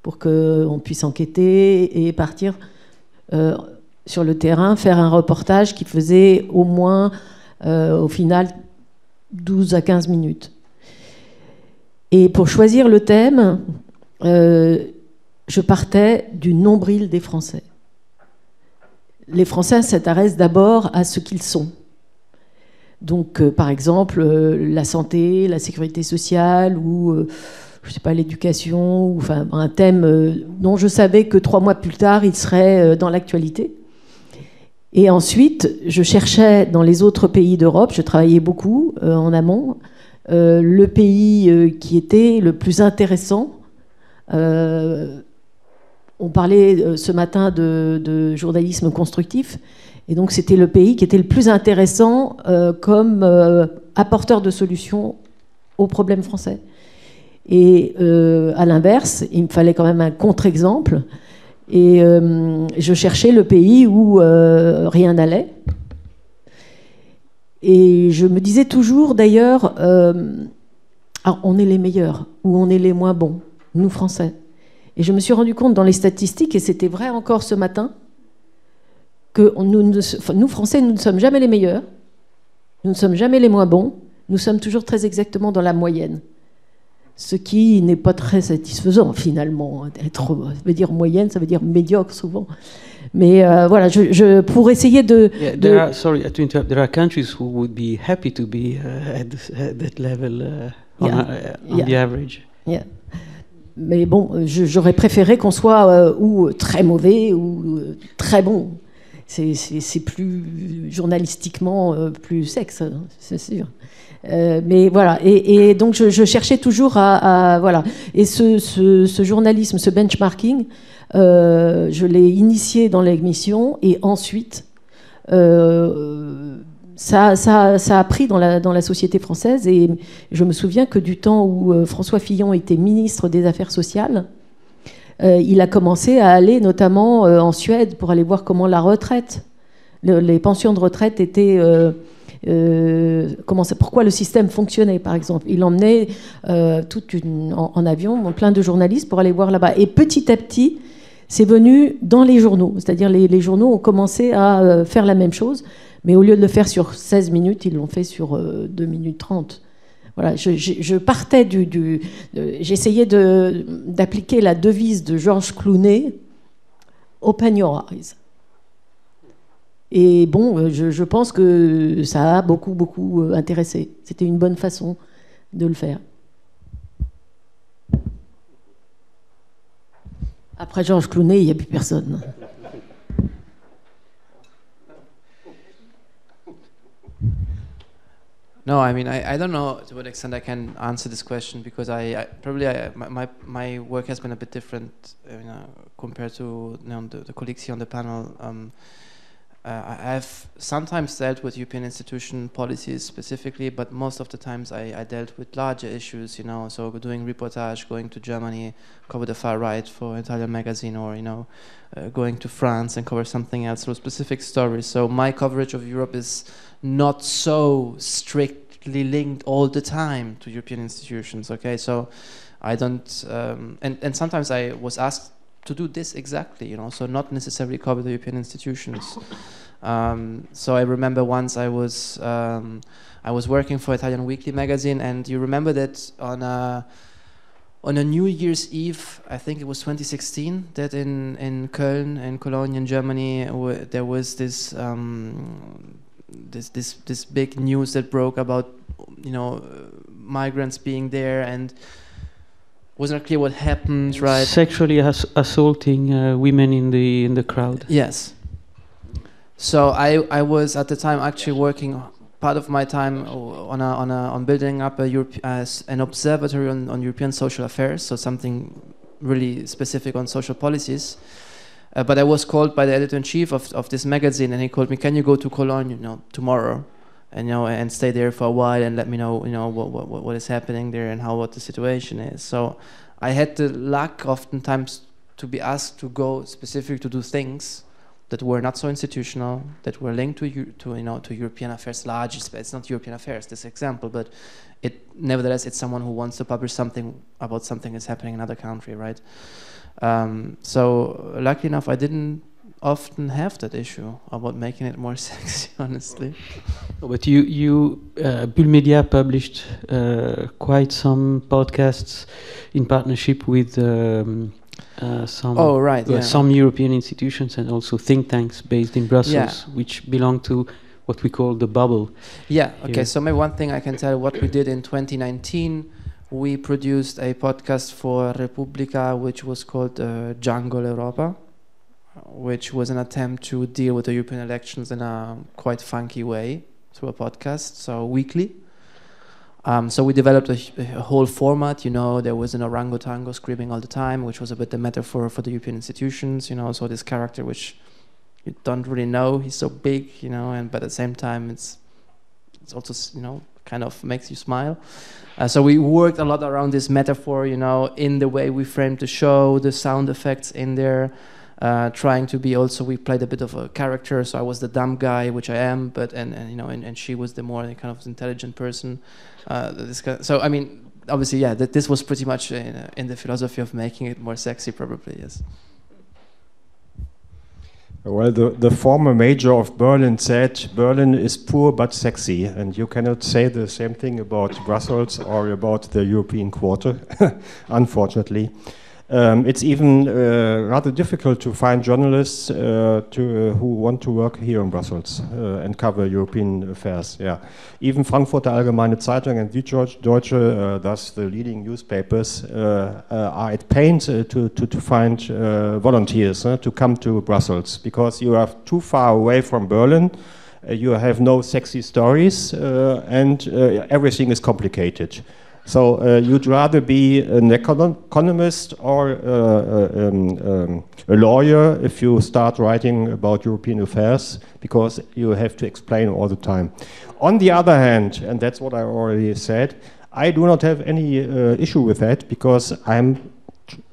pour qu'on puisse enquêter et partir sur le terrain, faire un reportage qui faisait au moins, au final, 12 à 15 minutes. Et pour choisir le thème, je partais du nombril des Français. Les Français s'intéressent d'abord à ce qu'ils sont. Donc, par exemple, la santé, la sécurité sociale, ou je sais pas, l'éducation, ou enfin un thème dont je savais que 3 mois plus tard, il serait dans l'actualité. Et ensuite, je cherchais dans les autres pays d'Europe, je travaillais beaucoup en amont, le pays qui était le plus intéressant. On parlait ce matin de journalisme constructif, Et donc c'était le pays qui était le plus intéressant comme apporteur de solutions aux problèmes français. Et à l'inverse, il me fallait quand même un contre-exemple. Et je cherchais le pays où rien n'allait. Et je me disais toujours, d'ailleurs, on est les meilleurs ou on est les moins bons, nous Français. Et je me suis rendu compte dans les statistiques, et c'était vrai encore ce matin, que nous Français, nous ne sommes jamais les meilleurs, nous ne sommes jamais les moins bons, nous sommes toujours très exactement dans la moyenne. Ce qui n'est pas très satisfaisant finalement. Ça veut dire moyenne, ça veut dire médiocre souvent. Mais voilà, pour essayer de... Sorry to interrupt. There are countries who would be happy to be at that level on the average. Yeah. Mais bon, j'aurais préféré qu'on soit ou très mauvais ou très bon. C'est plus journalistiquement plus sexe, c'est sûr. Mais voilà, et donc je cherchais toujours à voilà. Et ce journalisme, ce benchmarking, je l'ai initié dans l'émission, et ensuite ça a pris dans la société française. Et je me souviens que du temps où François Fillon était ministre des Affaires sociales, il a commencé à aller notamment en Suède pour aller voir comment la retraite, les pensions de retraite étaient... pourquoi le système fonctionnait, par exemple. Il emmenait en avion plein de journalistes pour aller voir là-bas. Et petit à petit, c'est venu dans les journaux. C'est-à-dire les journaux ont commencé à faire la même chose, mais au lieu de le faire sur 16 minutes, ils l'ont fait sur 2 minutes 30. Voilà, je partais j'essayais d'appliquer la devise de Georges Clooney, « Open your eyes ». Et bon, je pense que ça a beaucoup intéressé. C'était une bonne façon de le faire. Après Georges Clooney, il n'y a plus personne. No, I mean, I don't know to what extent I can answer this question, because my work has been a bit different compared to the colleagues here on the panel. I've sometimes dealt with European institution policies specifically, but most of the times I dealt with larger issues, so doing reportage, going to Germany, cover the far right for Italian magazine, or, going to France and cover something else, so specific stories. So my coverage of Europe is not so strictly linked all the time to European institutions, okay? So I don't, and sometimes I was asked to do this exactly, so not necessarily cover the European institutions. So I remember once I was working for Italian weekly magazine, and you remember that on a New Year's Eve, I think it was 2016, that in Köln, in Cologne, in Germany, there was this big news that broke about migrants being there, and wasn't clear what happened, right? Sexually assaulting women in the crowd. Yes. So I was at the time actually working part of my time on building up an observatory on European social affairs, so something really specific on social policies. But I was called by the editor-in-chief of this magazine, and he called me, "Can you go to Cologne, tomorrow, and stay there for a while and let me know, what is happening there and what the situation is." So I had the luck oftentimes to be asked to go specifically to do things that were not so institutional, that were linked to European affairs large. It's not European affairs, this example, but nevertheless it's someone who wants to publish something about something that's happening in another country, right? So luckily enough, I didn't often have that issue about making it more sexy, honestly. But you Bull Media published quite some podcasts in partnership with some European institutions, and also think tanks based in Brussels, which belong to what we call the bubble. Yeah, okay, here. So maybe one thing I can tell what we did in 2019, we produced a podcast for Repubblica, which was called Jungle Europa, which was an attempt to deal with the European elections in a quite funky way through a podcast, so weekly. So we developed a whole format, there was an orangutango screaming all the time, which was a bit the metaphor for the European institutions, so this character which you don't really know. He's so big, you know, and but at the same time, it's also, you know, kind of makes you smile. So we worked a lot around this metaphor, you know, in the way we framed the show, the sound effects in there, trying to be also, we played a bit of a character, so I was the dumb guy, which I am, but and you know, and she was the more kind of intelligent person. So I mean, obviously, yeah, this was pretty much in the philosophy of making it more sexy, probably, yes. Well, the former mayor of Berlin said Berlin is poor but sexy, and you cannot say the same thing about Brussels or about the European quarter, unfortunately. It's even rather difficult to find journalists who want to work here in Brussels and cover European affairs. Yeah, even Frankfurter Allgemeine Zeitung and Süddeutsche, thus the leading newspapers, are at pains to find volunteers to come to Brussels, because you are too far away from Berlin. You have no sexy stories, and everything is complicated. So you'd rather be an economist or a lawyer if you start writing about European affairs, because you have to explain all the time. On the other hand, and that's what I already said, I do not have any issue with that, because I'm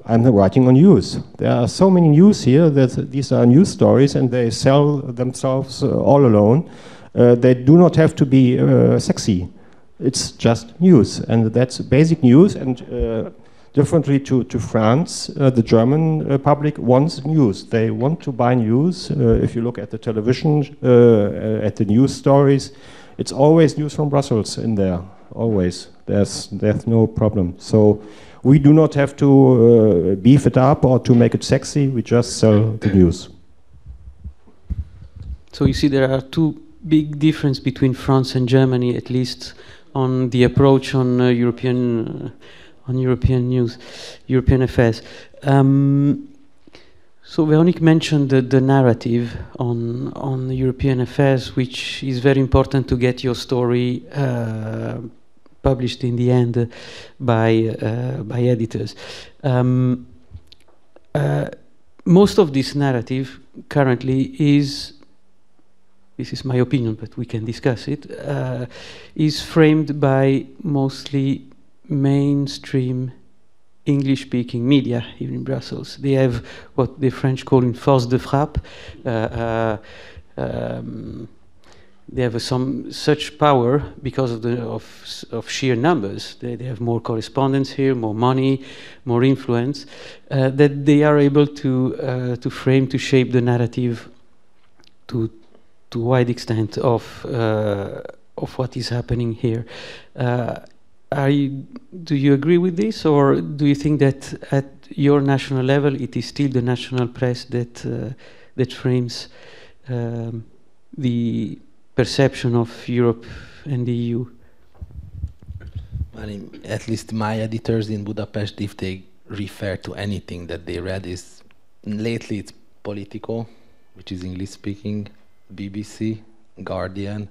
writing on news. There are so many news here that these are news stories, and they sell themselves all alone. They do not have to be sexy. It's just news, and that's basic news. And differently to France, the German public wants news. They want to buy news. If you look at the television, at the news stories, it's always news from Brussels in there. Always. There's no problem. So we do not have to beef it up or to make it sexy. We just sell the news. So you see, there are two big differences between France and Germany, at least on the approach on European news, European affairs. So Véronique mentioned the narrative on European affairs, which is very important to get your story published in the end by editors. Most of this narrative currently is, this is my opinion, but we can discuss it, is framed by mostly mainstream English-speaking media here in Brussels. They have what the French call une force de frappe. They have some such power because of sheer numbers. They have more correspondence here, more money, more influence, that they are able to frame, to shape the narrative to wide extent of what is happening here. Do you agree with this, or do you think that at your national level it is still the national press that frames the perception of Europe and the EU? Well, at least my editors in Budapest, if they refer to anything that they read, is lately it's Politico, which is English speaking, BBC, Guardian,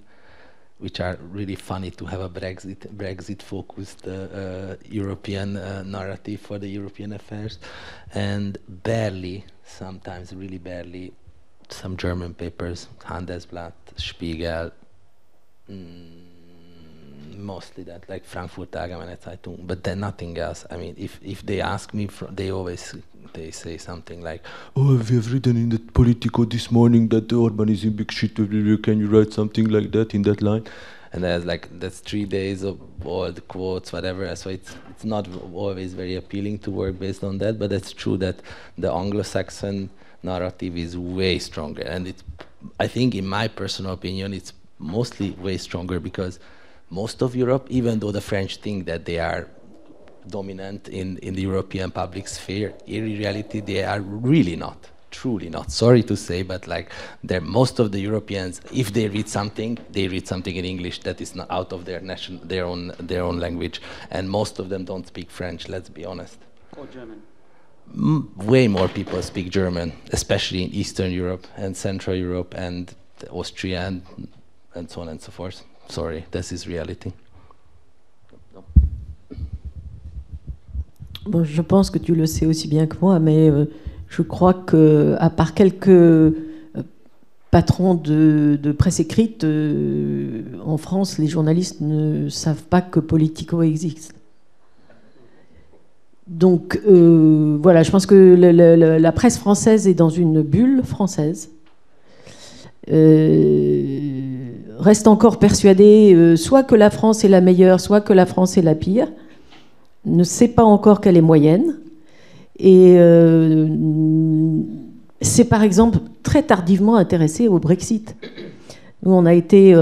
which are really funny to have a Brexit-focused European narrative for the European affairs, and barely, sometimes really barely, some German papers, Handelsblatt, Spiegel, mostly that, like Frankfurter Allgemeine Zeitung, but then nothing else. I mean, if they ask me, they say something like, "Oh, we have written in the Politico this morning that Orban is in big shit. Can you write something like that in that line?" And that's 3 days of all the quotes, whatever. So it's not always very appealing to work based on that. But it's true that the Anglo-Saxon narrative is way stronger, and I think, in my personal opinion, it's mostly way stronger because most of Europe, even though the French think that they are dominant in the European public sphere, in reality they are really not, truly not. Sorry to say, but like most of the Europeans, if they read something in English that is not out of their own language, and most of them don't speak French. Let's be honest. Or German. Way more people speak German, especially in Eastern Europe and Central Europe and Austria and so on and so forth. Sorry, this is reality. Bon, je pense que tu le sais aussi bien que moi, mais je crois que, à part quelques patron de presse écrite, en France, les journalistes ne savent pas que Politico existe. Donc voilà, je pense que la presse française est dans une bulle française. Reste encore persuadée soit que la France est la meilleure, soit que la France est la pire. Ne sait pas encore qu'elle est moyenne. Et c'est par exemple très tardivement intéressé au Brexit. Nous, on a été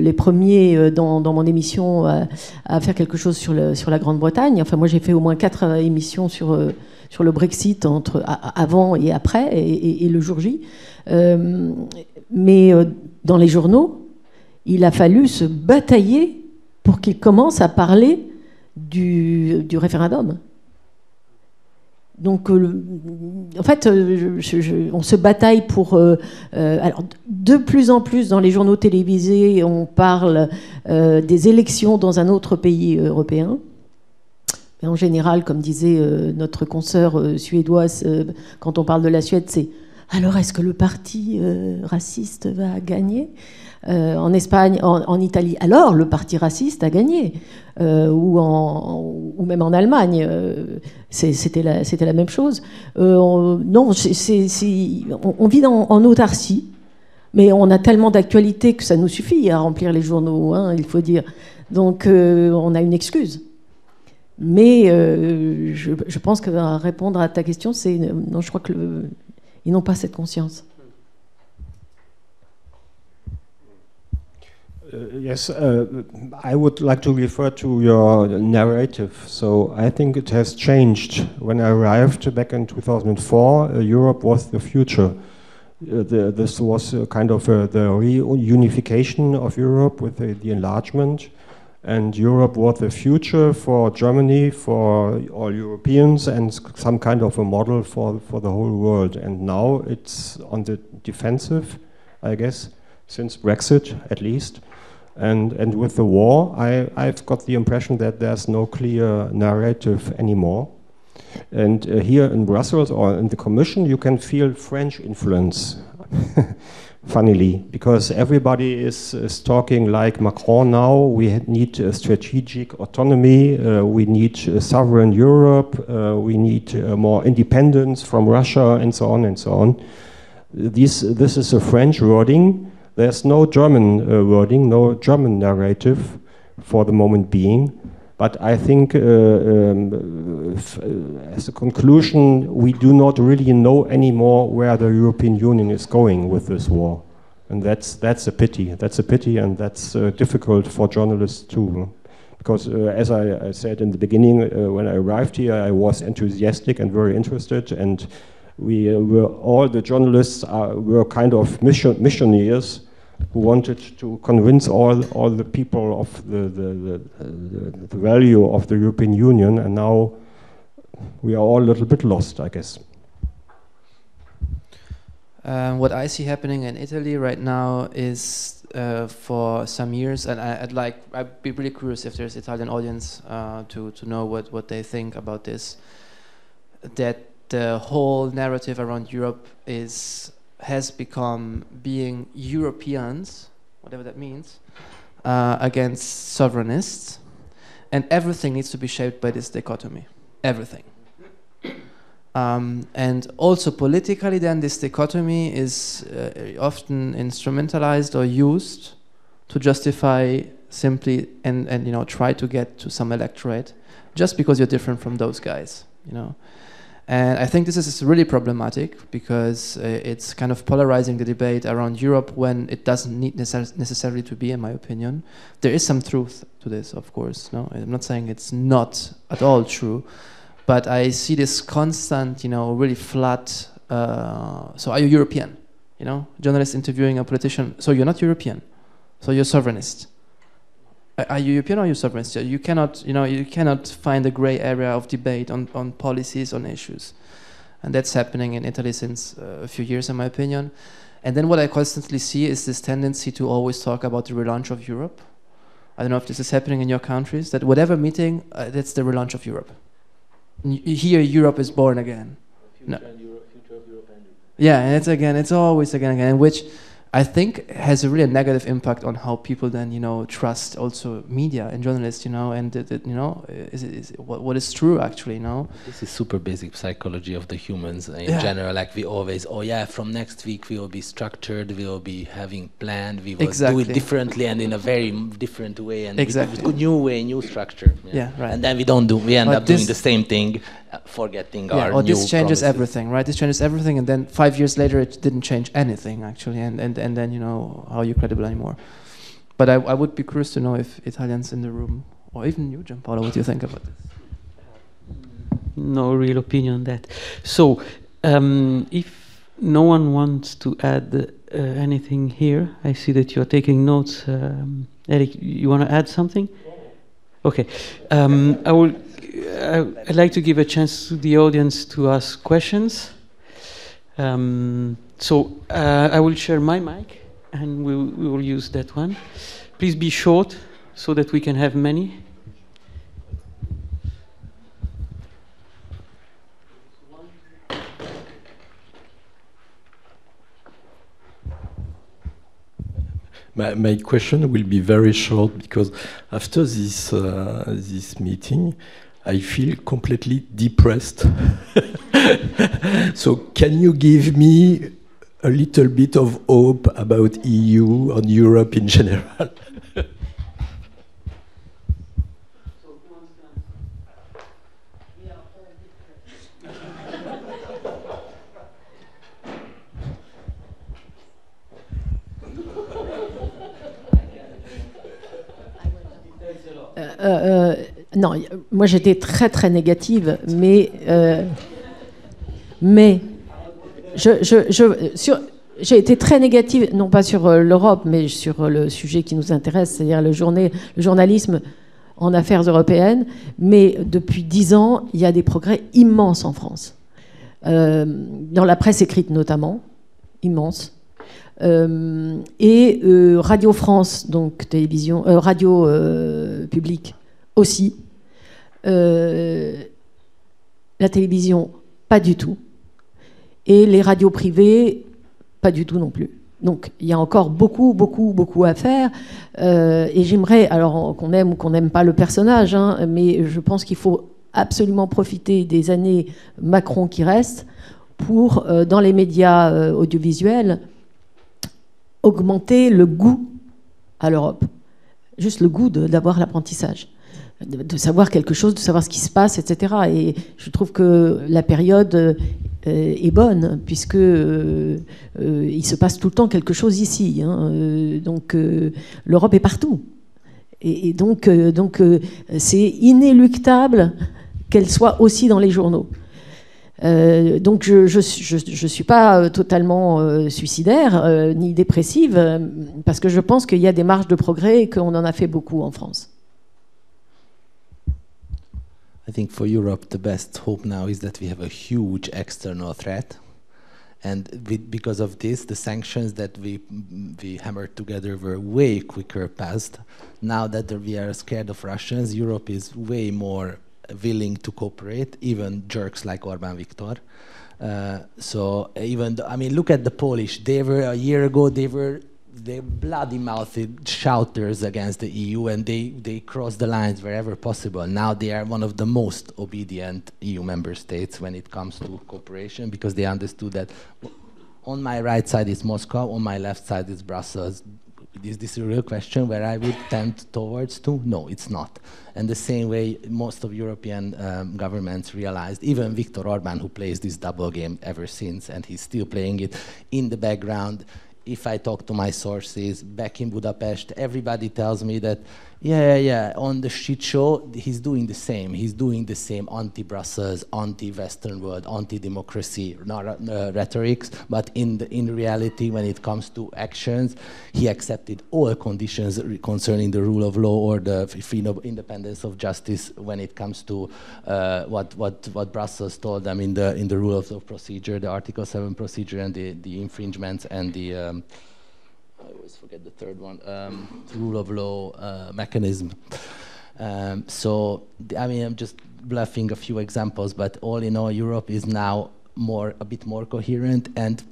les premiers dans mon émission à faire quelque chose sur la Grande-Bretagne. Enfin, moi, j'ai fait au moins 4 émissions sur le Brexit avant et après, et le jour J. Mais dans les journaux, il a fallu se batailler pour qu'ils commencent à parler du référendum. Donc, en fait, on se bataille pour... alors, de plus en plus, dans les journaux télévisés, on parle des élections dans un autre pays européen. Mais en général, comme disait notre consoeur suédoise, quand on parle de la Suède, c'est « alors, est-ce que le parti raciste va gagner ?» En Espagne, en Italie, alors le parti raciste a gagné, ou même en Allemagne, c'était la même chose. Non, on vit en autarcie, mais on a tellement d'actualité que ça nous suffit à remplir les journaux, hein, il faut dire. Donc on a une excuse. Mais je pense que répondre à ta question, c'est non, je crois que ils n'ont pas cette conscience. Yes, I would like to refer to your narrative. So I think it has changed. When I arrived back in 2004, Europe was the future. This was kind of the reunification of Europe with the enlargement. And Europe was the future for Germany, for all Europeans, and some kind of a model for the whole world. And now it's on the defensive, I guess, since Brexit at least. And with the war, I've got the impression that there's no clear narrative anymore. And here in Brussels or in the Commission, you can feel French influence, funnily, because everybody is talking like Macron now. We need strategic autonomy, we need sovereign Europe, we need more independence from Russia, and so on and so on. This is a French wording. There's no German wording, no German narrative for the moment being. But I think as a conclusion, we do not really know anymore where the European Union is going with this war. And that's a pity. That's a pity, and that's difficult for journalists too. Because as I said in the beginning, when I arrived here, I was enthusiastic and very interested, and all the journalists were kind of missionaries who wanted to convince all the people of the value of the European Union, and now we are all a little bit lost, I guess. What I see happening in Italy right now is for some years, and I'd be really curious if there's Italian audience to know what they think about this, that the whole narrative around Europe has become being Europeans, whatever that means, against sovereignists, and everything needs to be shaped by this dichotomy, everything. And also politically then this dichotomy is often instrumentalized or used to justify simply and try to get to some electorate just because you're different from those guys, And I think this is really problematic because it's kind of polarizing the debate around Europe when it doesn't need necessarily to be, in my opinion. There is some truth to this, of course. No, I'm not saying it's not at all true, but I see this constant, really flat. So are you European? Journalist interviewing a politician. So you're not European. So you're sovereignist. Are you European or are you sovereign? You cannot, you cannot find a gray area of debate on policies, on issues. And that's happening in Italy since a few years, in my opinion. And then what I constantly see is this tendency to always talk about the relaunch of Europe. I don't know if this is happening in your countries, that whatever meeting, that's the relaunch of Europe. Here, Europe is born again. Future of Europe and yeah, and it's always again, which I think has a really negative impact on how people then, you know, trust also media and journalists, you know, and you know, what is true actually, you know. This is super basic psychology of the humans in general. Like we always, oh yeah, from next week we will be structured, we will be having planned, we will do it differently and in a very different way and with new way, new structure. Yeah, right. And then we end up doing the same thing, forgetting our new this changes promises. everything, right? This changes everything, and then 5 years later it didn't change anything actually, and then, you know, how are you credible anymore? But I would be curious to know if Italians in the room, or even you, Gianpaolo, what do you think about this? No real opinion on that. So, if no one wants to add anything here, I see that you are taking notes. Eric, you want to add something? Okay. I'd like to give a chance to the audience to ask questions. So I will share my mic, and we will use that one. Please be short, so that we can have many. My question will be very short, because after this this meeting, I feel completely depressed. So can you give me a little bit of hope about EU and Europe in general? Non, moi j'étais très très négative, mais j'ai été très négative, non pas sur l'Europe, mais sur le sujet qui nous intéresse, c'est-à-dire le journalisme en affaires européennes. Mais depuis 10 ans, il y a des progrès immenses en France, dans la presse écrite notamment, immenses. Et Radio France, donc télévision, radio publique aussi. La télévision, pas du tout. Et les radios privées, pas du tout non plus. Donc il y a encore beaucoup à faire. Et j'aimerais, alors qu'on aime ou qu'on n'aime pas le personnage, hein, mais je pense qu'il faut absolument profiter des années Macron qui restent pour, dans les médias audiovisuels, augmenter le goût à l'Europe. Juste le goût d'avoir l'apprentissage, de savoir quelque chose, de savoir ce qui se passe, etc. Et je trouve que la période est bonne, puisque il se passe tout le temps quelque chose ici. Hein. Donc l'Europe est partout. Et donc c'est inéluctable qu'elle soit aussi dans les journaux. Donc je suis pas totalement suicidaire ni dépressive, parce que je pense qu'il y a des marges de progrès et qu'on en a fait beaucoup en France. I think for Europe, the best hope now is that we have a huge external threat. And because of this, the sanctions that we hammered together were way quicker passed. Now that we are scared of Russians, Europe is way more willing to cooperate, even jerks like Orbán Viktor. So even I mean, look at the Polish. They were a year ago. They bloody-mouthed shouters against the EU, and they crossed the lines wherever possible. Now they are one of the most obedient EU member states when it comes to cooperation, because they understood that on my right side is Moscow, on my left side is Brussels. Is this a real question where I would tend towards to? No, it's not. And the same way most of European governments realized, even Viktor Orbán, who plays this double game ever since, and he's still playing it in the background. If I talk to my sources back in Budapest, everybody tells me that, yeah, on the shit show, he's doing the same. He's doing the same anti-Brussels, anti-Western world, anti-democracy rhetorics. But in reality, when it comes to actions, he accepted all conditions concerning the rule of law or the freedom, independence of justice when it comes to what Brussels told them in the rule of procedure, the Article 7 procedure, and the infringements and the I always forget the third one, rule of law mechanism. So, I mean, I'm just bluffing a few examples, but all in all, Europe is now a bit more coherent, and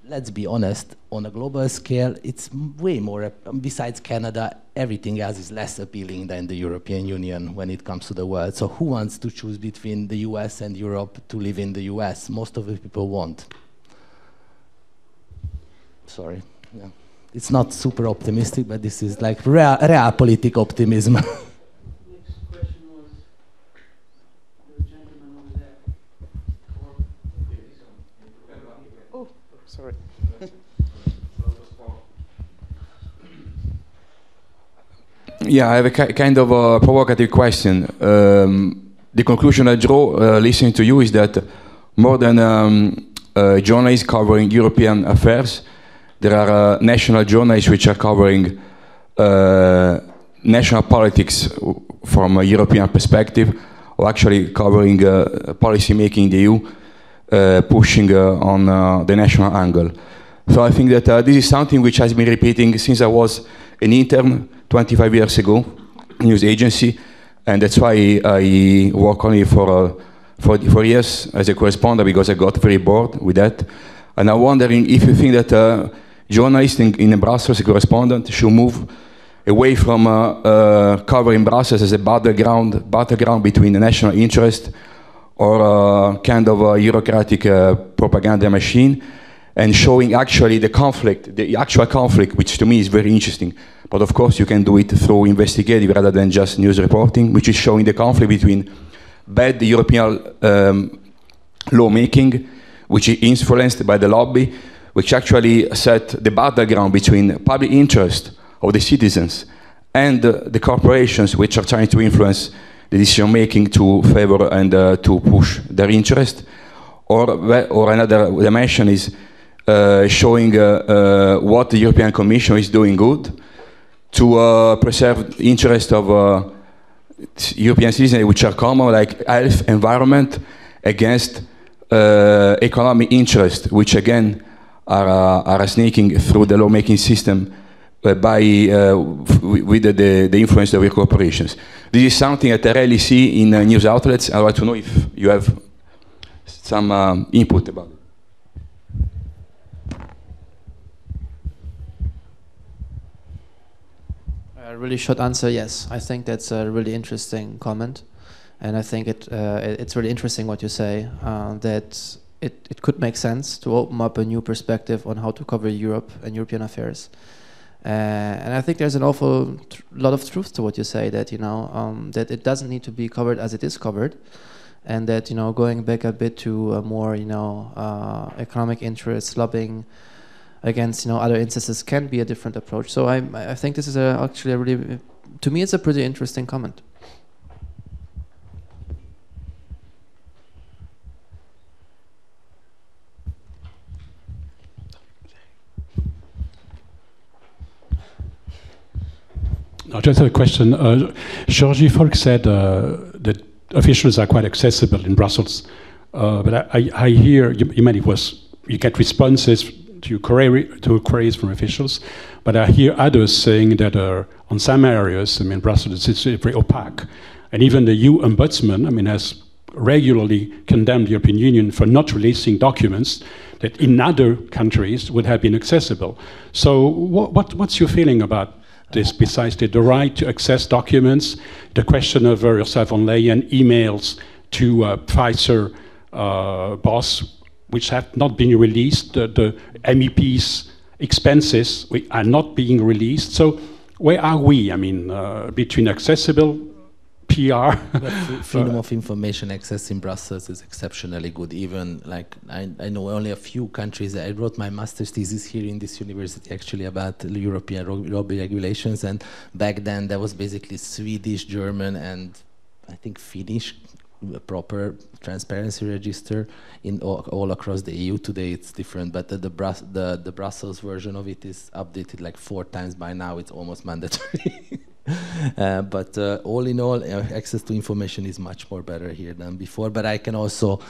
let's be honest, on a global scale, it's way more, besides Canada, everything else is less appealing than the European Union when it comes to the world. So who wants to choose between the US and Europe to live in the US? Most of the people won't. Sorry. Yeah. It's not super optimistic, but this is like realpolitik optimism. Next question was the gentleman over there. Oh, sorry. Yeah, I have a kind of a provocative question. The conclusion I draw listening to you is that more than journalists covering European affairs, there are national journalists which are covering national politics from a European perspective, or actually covering policy making in the EU, pushing on the national angle. So I think that this is something which has been repeating since I was an intern 25 years ago, news agency, and that's why I work only for 4 years as a correspondent, because I got very bored with that. And I'm wondering if you think that journalists in Brussels, a correspondent, should move away from covering Brussels as a battleground between the national interest or kind of a bureaucratic propaganda machine, and showing actually the conflict, the actual conflict, which to me is very interesting. But of course you can do it through investigative rather than just news reporting, which is showing the conflict between bad European lawmaking, which is influenced by the lobby, which actually set the battleground between public interest of the citizens and the corporations, which are trying to influence the decision making to favor and to push their interest. Or another dimension is showing what the European Commission is doing good to preserve the interest of European citizens, which are common, like health, environment, against economic interest, which again are sneaking through the lawmaking system with the influence of your corporations. This is something that I rarely see in news outlets. I'd like to know if you have some input about it. A really short answer, yes. I think that's a really interesting comment. And I think it's really interesting what you say, that it could make sense to open up a new perspective on how to cover Europe and European affairs. And I think there's an awful lot of truth to what you say, that, that it doesn't need to be covered as it is covered. And that, going back a bit to a more, economic interests, lobbying against, other instances can be a different approach. So I think this is actually a really, to me, it's a pretty interesting comment. No, just a question. Georgie Folk said that officials are quite accessible in Brussels, but I hear you get responses to queries from officials, but I hear others saying that on some areas, Brussels is very opaque, and even the EU Ombudsman, has regularly condemned the European Union for not releasing documents that in other countries would have been accessible. So what's your feeling about this, precisely the right to access documents, the question of Ursula von Leyen emails to Pfizer boss, which have not been released, the MEP's expenses are not being released. So where are we, between accessible PR? But freedom of information access in Brussels is exceptionally good. Even I know only a few countries. I wrote my master's thesis here in this university actually about European lobby regulations, and back then there was basically Swedish, German, and I think Finnish proper transparency register in all across the EU. Today it's different, but the Brussels version of it is updated like 4 times by now. It's almost mandatory. But all in all, access to information is much more better here than before. But I can also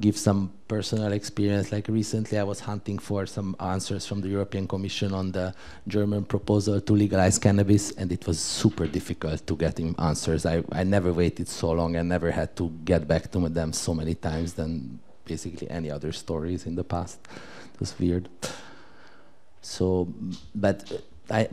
give some personal experience. Like recently I was hunting for some answers from the European Commission on the German proposal to legalize cannabis, and it was super difficult to get answers. I never waited so long and never had to get back to them so many times than basically any other stories in the past. It was weird. So, but I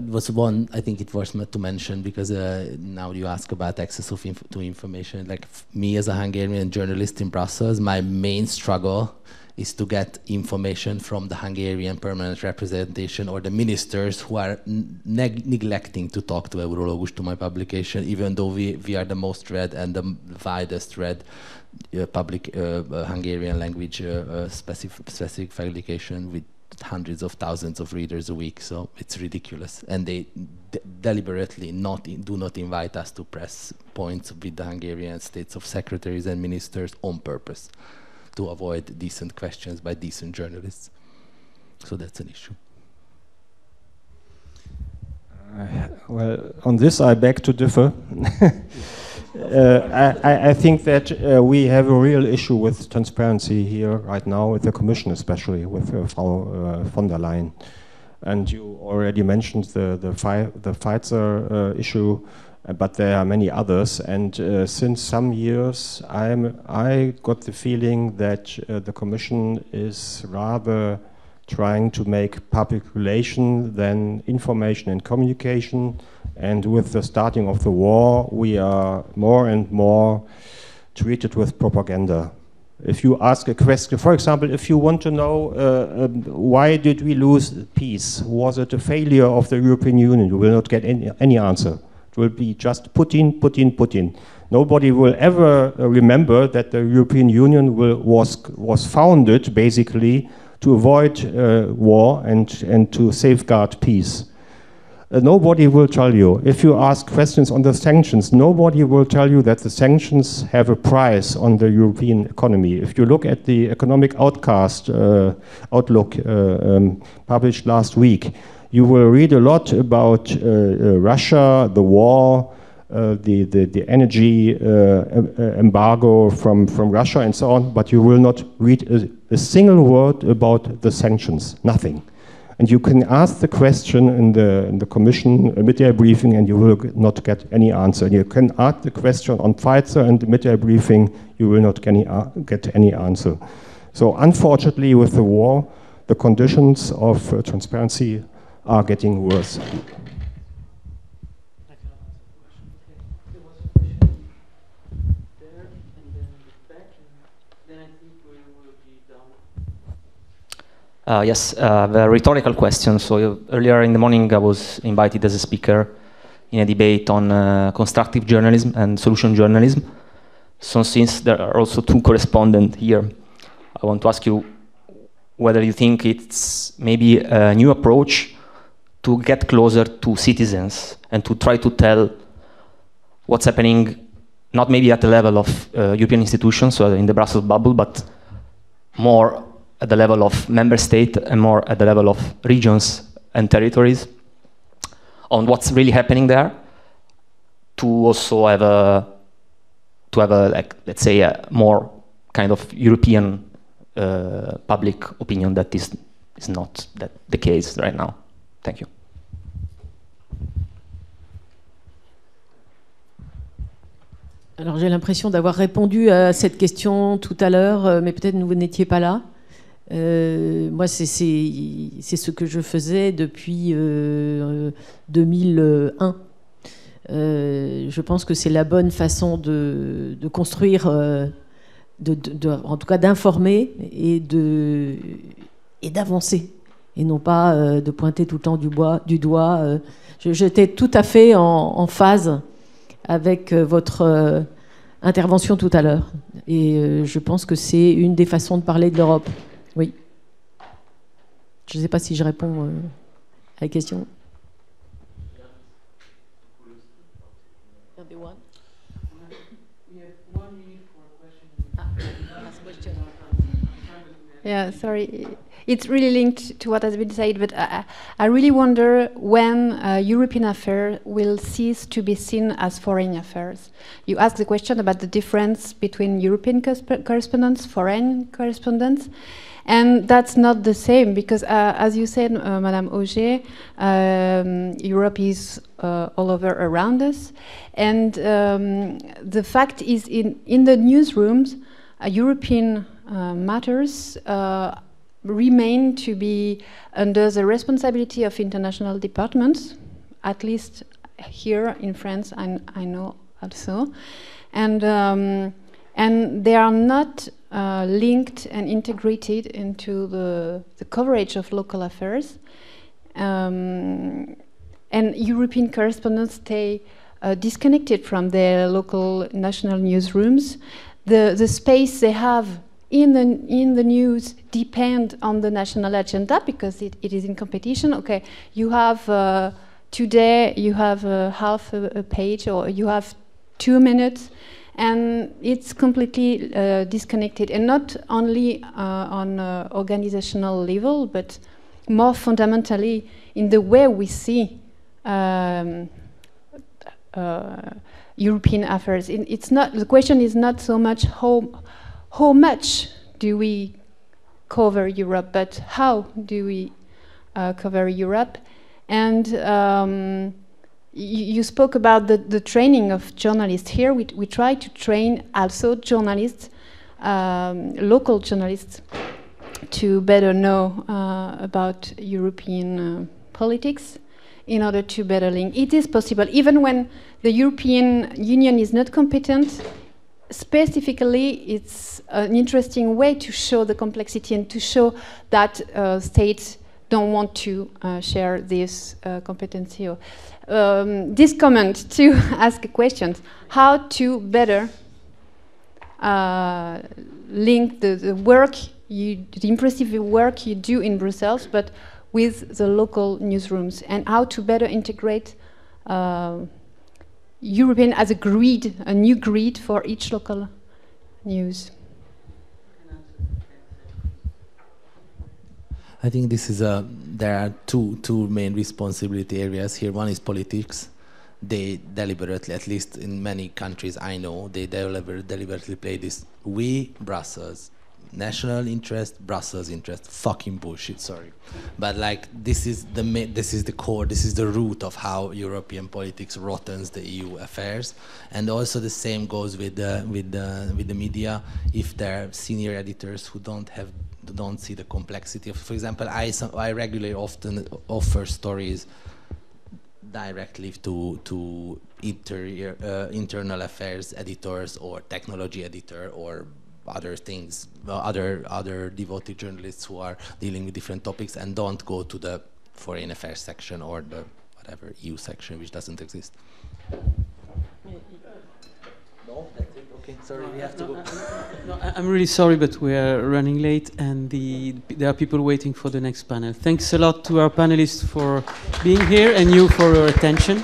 was one, I think it was to mention, because now you ask about access to information. Like me as a Hungarian journalist in Brussels, my main struggle is to get information from the Hungarian permanent representation or the ministers who are neglecting to talk to Eurologus to my publication, even though we are the most read and the widest read public Hungarian language specific publication with hundreds of thousands of readers a week. So it's ridiculous, and they deliberately do not invite us to press points with the Hungarian states of secretaries and ministers on purpose, to avoid decent questions by decent journalists. So that's an issue. Well, on this I beg to differ. I think that we have a real issue with transparency here right now, with the Commission especially, with Frau von der Leyen. And you already mentioned the Pfizer issue, but there are many others. And since some years, I got the feeling that the Commission is rather trying to make public relation than information and communication. And with the starting of the war, we are more and more treated with propaganda. If you ask a question, for example, if you want to know why did we lose peace, was it a failure of the European Union, you will not get any answer. It will be just Putin, Putin, Putin. Nobody will ever remember that the European Union was founded basically to avoid war and to safeguard peace. Nobody will tell you. If you ask questions on the sanctions, nobody will tell you that the sanctions have a price on the European economy. If you look at the economic outlook published last week, you will read a lot about Russia, the war, the energy embargo from Russia and so on, but you will not read a single word about the sanctions, nothing. And you can ask the question in the Commission midday briefing and you will not get any answer. And you can ask the question on Pfizer and the midday briefing, you will not get any answer. So unfortunately with the war, the conditions of transparency are getting worse. Yes, the rhetorical question. So earlier in the morning I was invited as a speaker in a debate on constructive journalism and solution journalism. So since there are also two correspondents here, I want to ask you whether you think it's maybe a new approach to get closer to citizens and to try to tell what's happening, not maybe at the level of European institutions, so in the Brussels bubble, but more at the level of member state and more at the level of regions and territories, on what's really happening there, to also have a like, let's say a more kind of European public opinion that is not that the case right now. Thank you. Alors j'ai l'impression d'avoir répondu à cette question tout à l'heure, mais peut-être vous n'étiez pas là. Moi, c'est ce que je faisais depuis 2001. Je pense que c'est la bonne façon de construire, en tout cas d'informer et d'avancer, et non pas de pointer tout le temps du doigt. J'étais tout à fait en phase avec votre intervention tout à l'heure. Et je pense que c'est une des façons de parler de l'Europe. Oui. Je ne sais pas si je réponds à la question. Yeah, sorry. It's really linked to what has been said, but I really wonder when European affairs will cease to be seen as foreign affairs. You asked the question about the difference between European correspondents, foreign correspondents, and that's not the same because, as you said, Madame Auger, Europe is all over around us, and the fact is in the newsrooms, European matters remain to be under the responsibility of international departments, at least here in France, I know also, and they are not linked and integrated into the coverage of local affairs. And European correspondents stay disconnected from their local national newsrooms. The space they have in the news depend on the national agenda because it is in competition. Okay, you have today you have half a page or you have 2 minutes, and it's completely disconnected, and not only on organizational level, but more fundamentally in the way we see European affairs. It's not, the question is not so much how much do we cover Europe, but how do we cover Europe? And you spoke about the training of journalists. Here we try to train also journalists, local journalists, to better know about European politics in order to better link. It is possible, even when the European Union is not competent. Specifically, it's an interesting way to show the complexity and to show that states don't want to share this competency. This comment to ask questions: how to better link the work, the impressive work you do in Brussels, but with the local newsrooms, and how to better integrate European as a grid, a new grid for each local news. I think this is there are two main responsibility areas here. One is politics. They deliberately, at least in many countries I know, they deliberately play this. We, Brussels, national interest, Brussels interest, fucking bullshit. Sorry, but like this is the core, this is the root of how European politics rottens the EU affairs, and also the same goes with the media. If there are senior editors who don't see the complexity of, for example, I regularly often offer stories directly to internal affairs editors or technology editor or other things, other devoted journalists who are dealing with different topics and don't go to the foreign affairs section or the whatever EU section, which doesn't exist. No, that's it. Okay, sorry, we have to go. No, I'm really sorry, but we are running late, and there are people waiting for the next panel. Thanks a lot to our panelists for being here and you for your attention.